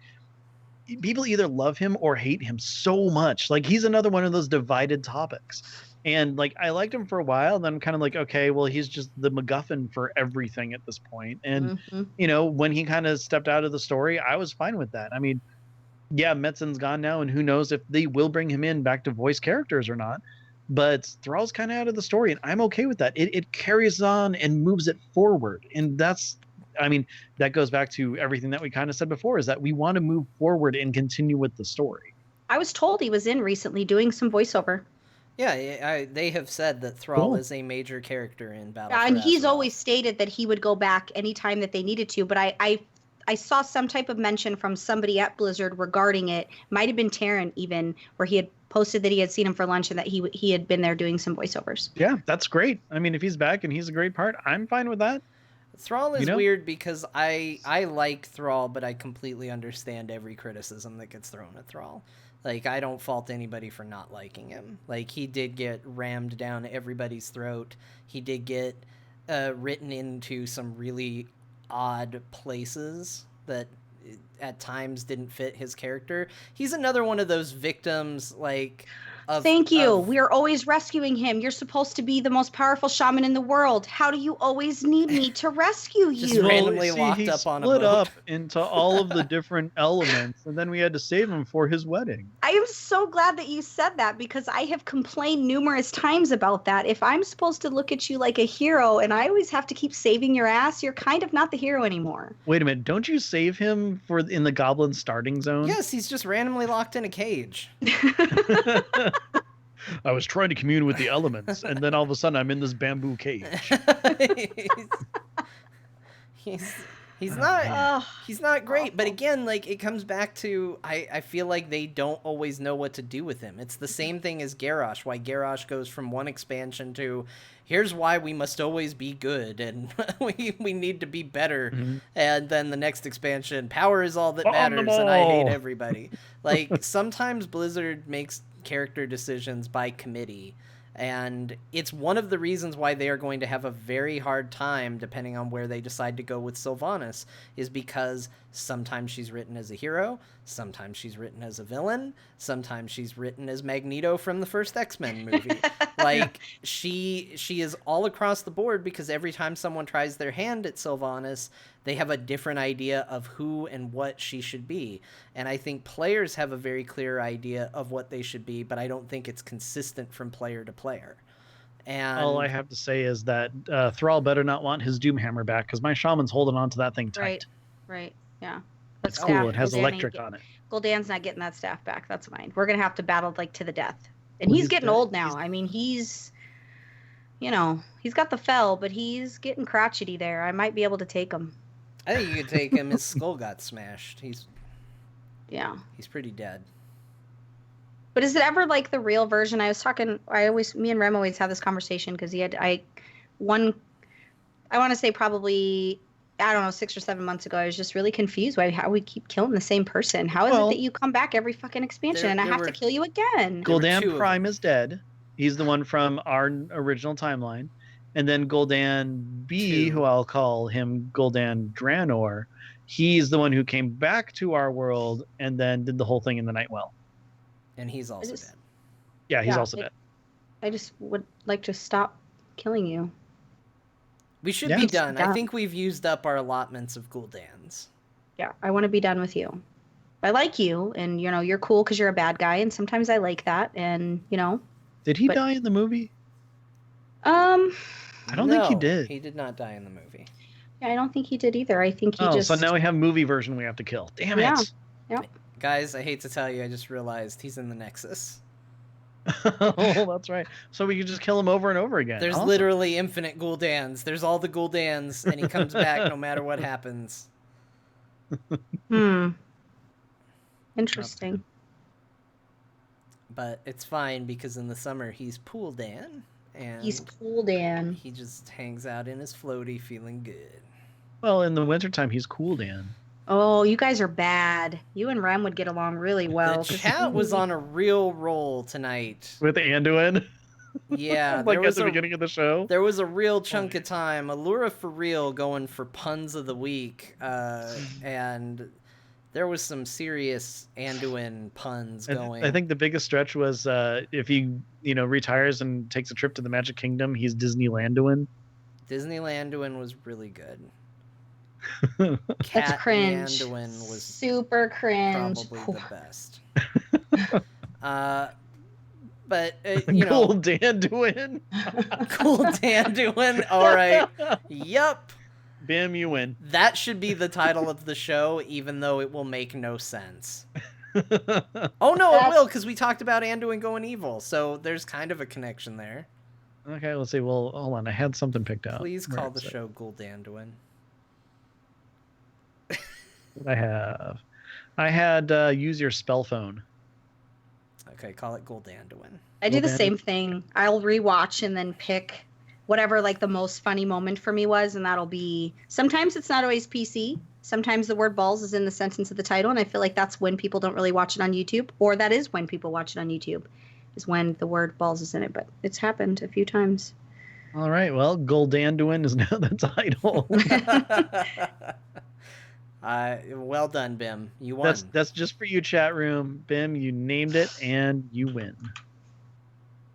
people either love him or hate him so much. Like, he's another one of those divided topics. And like, I liked him for a while, then I'm kind of like, okay, well, he's just the MacGuffin for everything at this point. And when he kind of stepped out of the story, I was fine with that. I mean, yeah, Metzen's gone now, and who knows if they will bring him in back to voice characters or not. But Thrall's kind of out of the story, and I'm okay with that. It carries on and moves it forward, and that goes back to everything that we kind of said before, is that we want to move forward and continue with the story. I was told he was in recently doing some voiceover. Yeah, they have said that Thrall is a major character in Battle. And he's always stated that he would go back anytime that they needed to. But I saw some type of mention from somebody at Blizzard regarding it. Might have been Taryn even, where he had posted that he had seen him for lunch and that he had been there doing some voiceovers. Yeah, that's great. I mean, if he's back and he's a great part, I'm fine with that. Thrall is weird because I like Thrall, but I completely understand every criticism that gets thrown at Thrall. Like, I don't fault anybody for not liking him. Like, he did get rammed down everybody's throat. He did get written into some really odd places that at times didn't fit his character. He's another one of those victims, like... Thank you. We are always rescuing him. You're supposed to be the most powerful shaman in the world. How do you always need me to rescue you? Just randomly locked up on a boat. Split up into all of the different elements, and then we had to save him for his wedding. I am so glad that you said that, because I have complained numerous times about that. If I'm supposed to look at you like a hero and I always have to keep saving your ass, you're kind of not the hero anymore. Wait a minute. Don't you save him in the goblin starting zone? Yes, he's just randomly locked in a cage. I was trying to commune with the elements, and then all of a sudden I'm in this bamboo cage. He's not great, but again, like, it comes back to I feel like they don't always know what to do with him. It's the same thing as Garrosh, why Garrosh goes from one expansion to here's why we must always be good and we need to be better, and then the next expansion, power is all that matters and I hate everybody. Like, sometimes Blizzard makes character decisions by committee, and it's one of the reasons why they are going to have a very hard time depending on where they decide to go with Sylvanas, is because sometimes she's written as a hero, sometimes she's written as a villain, sometimes she's written as Magneto from the first X-Men movie. Like, she is all across the board, because every time someone tries their hand at Sylvanas, they have a different idea of who and what she should be. And I think players have a very clear idea of what they should be, but I don't think it's consistent from player to player. And all I have to say is that Thrall better not want his Doomhammer back, because my shaman's holding on to that thing tight. Right, yeah. But it's cool. It has electric on it. Gul'dan's not getting that staff back. That's fine. We're going to have to battle, like, to the death. And he's getting old now. I mean, he's got the fell, but he's getting crotchety there. I might be able to take him. I think you could take him. His skull got smashed. He's pretty dead. But is it ever like the real version? Me and Rem always have this conversation, because I want to say probably, I don't know, 6 or 7 months ago, I was just really confused how we keep killing the same person. How is it that you come back every fucking expansion and I have to kill you again? Gul'dan Prime is dead. He's the one from our original timeline. And then Gul'dan B, who I'll call him Gul'dan Draenor, he's the one who came back to our world and then did the whole thing in the Nightwell. And he's also dead. Yeah, he's also dead. I just would like to stop killing you. We should be done. I think we've used up our allotments of Gul'dans. Yeah, I want to be done with you. I like you, and, you're cool because you're a bad guy, and sometimes I like that, and, Did he die in the movie? I don't think he did. He did not die in the movie. Yeah, I don't think he did either. I think he just... so now we have movie version we have to kill. Damn it. Yeah. Guys, I hate to tell you, I just realized he's in the Nexus. Oh, that's right. So we can just kill him over and over again. There's literally infinite Gul'dans. There's all the Gul'dans, and he comes back no matter what happens. Interesting. But it's fine, because in the summer he's Pool Dan. And he's Pool Dan. He just hangs out in his floaty feeling good. Well, in the wintertime he's Cool Dan. Oh, you guys are bad. You and Rem would get along really well. The chat was on a real roll tonight. With Anduin. Yeah, like at the beginning of the show. There was a real chunk of time. Allura for real going for puns of the week, and there was some serious Anduin puns going. I think the biggest stretch was if he, retires and takes a trip to the Magic Kingdom, he's Disneylanduin. Disneylanduin was really good. That's cringe. Anduin was super cringe. Probably the best. But Gul'danduin. Gul'danduin. All right. Yup. Bim, you win. That should be the title of the show, even though it will make no sense. Oh no, it will, because we talked about Anduin going evil, so there's kind of a connection there. Okay, let's see. Well, hold on. I had something picked out. Please call the show Gul'danduin. What I have? I had use your spell phone. Okay, call it Gul'danduin. I do the same thing. I'll rewatch and then pick whatever like the most funny moment for me was, and that'll be. Sometimes it's not always PC. Sometimes the word balls is in the sentence of the title, and I feel like that's when people don't really watch it on YouTube, or that is when people watch it on YouTube, is when the word balls is in it. But it's happened a few times. All right. Well, Gul'danduin is now the title. Well done, Bim. You won. That's just for you, chat room. Bim, you named it, and you win.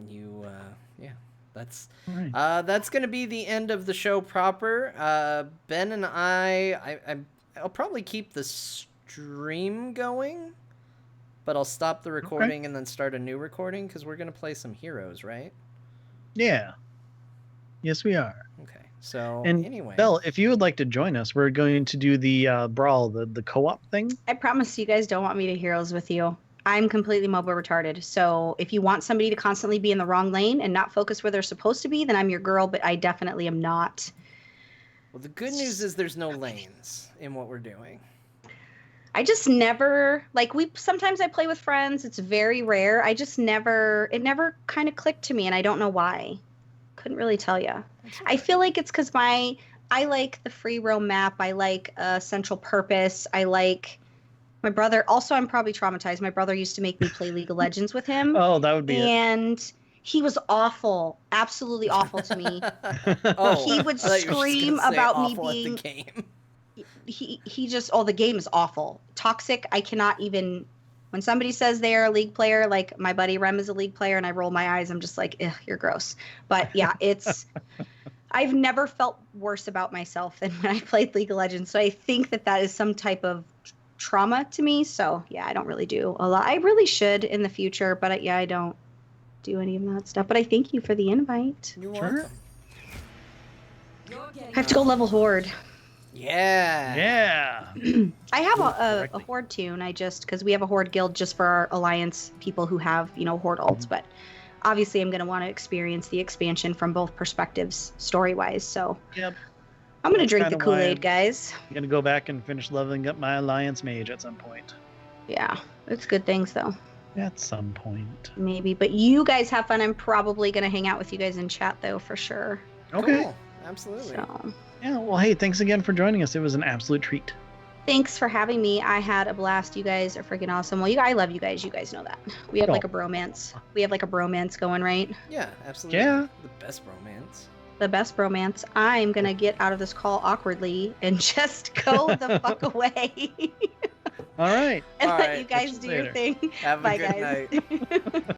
Yeah. That's right. That's gonna be the end of the show proper. Ben and I'll probably keep the stream going, but I'll stop the recording and then start a new recording because we're gonna play some heroes, right? Yeah. Yes, we are. Okay. So anyway, Belle, if you would like to join us, we're going to do the brawl, the co-op thing. I promise you guys don't want me to heroes with you. I'm completely mobile retarded. So if you want somebody to constantly be in the wrong lane and not focus where they're supposed to be, then I'm your girl, but I definitely am not. Well, the good news is there's no lanes in what we're doing. I just never, sometimes I play with friends. It's very rare. It never kind of clicked to me, and I don't know why. Couldn't really tell you. I feel like it's because I like the free roam map. I like central purpose. I like my brother. Also, I'm probably traumatized. My brother used to make me play League of Legends with him. Oh, that would be And he was awful. Absolutely awful to me. He would scream about me being... the game. He just... Oh, the game is awful. Toxic. I cannot even... When somebody says they are a League player, like my buddy Rem is a League player, and I roll my eyes, I'm just like, ugh, you're gross. But yeah, I've never felt worse about myself than when I played League of Legends. So I think that is some type of trauma to me. So yeah, I don't really do a lot. I really should in the future, but I don't do any of that stuff. But I thank you for the invite. You're welcome. I have to go level Horde. Yeah. I have a Horde tune. Because we have a Horde guild just for our Alliance people who have, Horde ults. But obviously I'm going to want to experience the expansion from both perspectives story-wise. So yep. I'm going to drink the Kool-Aid, guys. I'm going to go back and finish leveling up my Alliance mage at some point. Yeah. It's good things, though. At some point. Maybe. But you guys have fun. I'm probably going to hang out with you guys in chat, though, for sure. Okay. Cool. Absolutely. So... Yeah, well, hey, thanks again for joining us. It was an absolute treat. Thanks for having me. I had a blast. You guys are freaking awesome. Well, I love you guys. You guys know that. We have like a bromance. We have like a bromance going, right? Yeah, absolutely. Yeah. The best romance. The best bromance. I'm going to get out of this call awkwardly and just go the fuck away. All right. And let you guys do your thing. Have a Bye, good guys. night.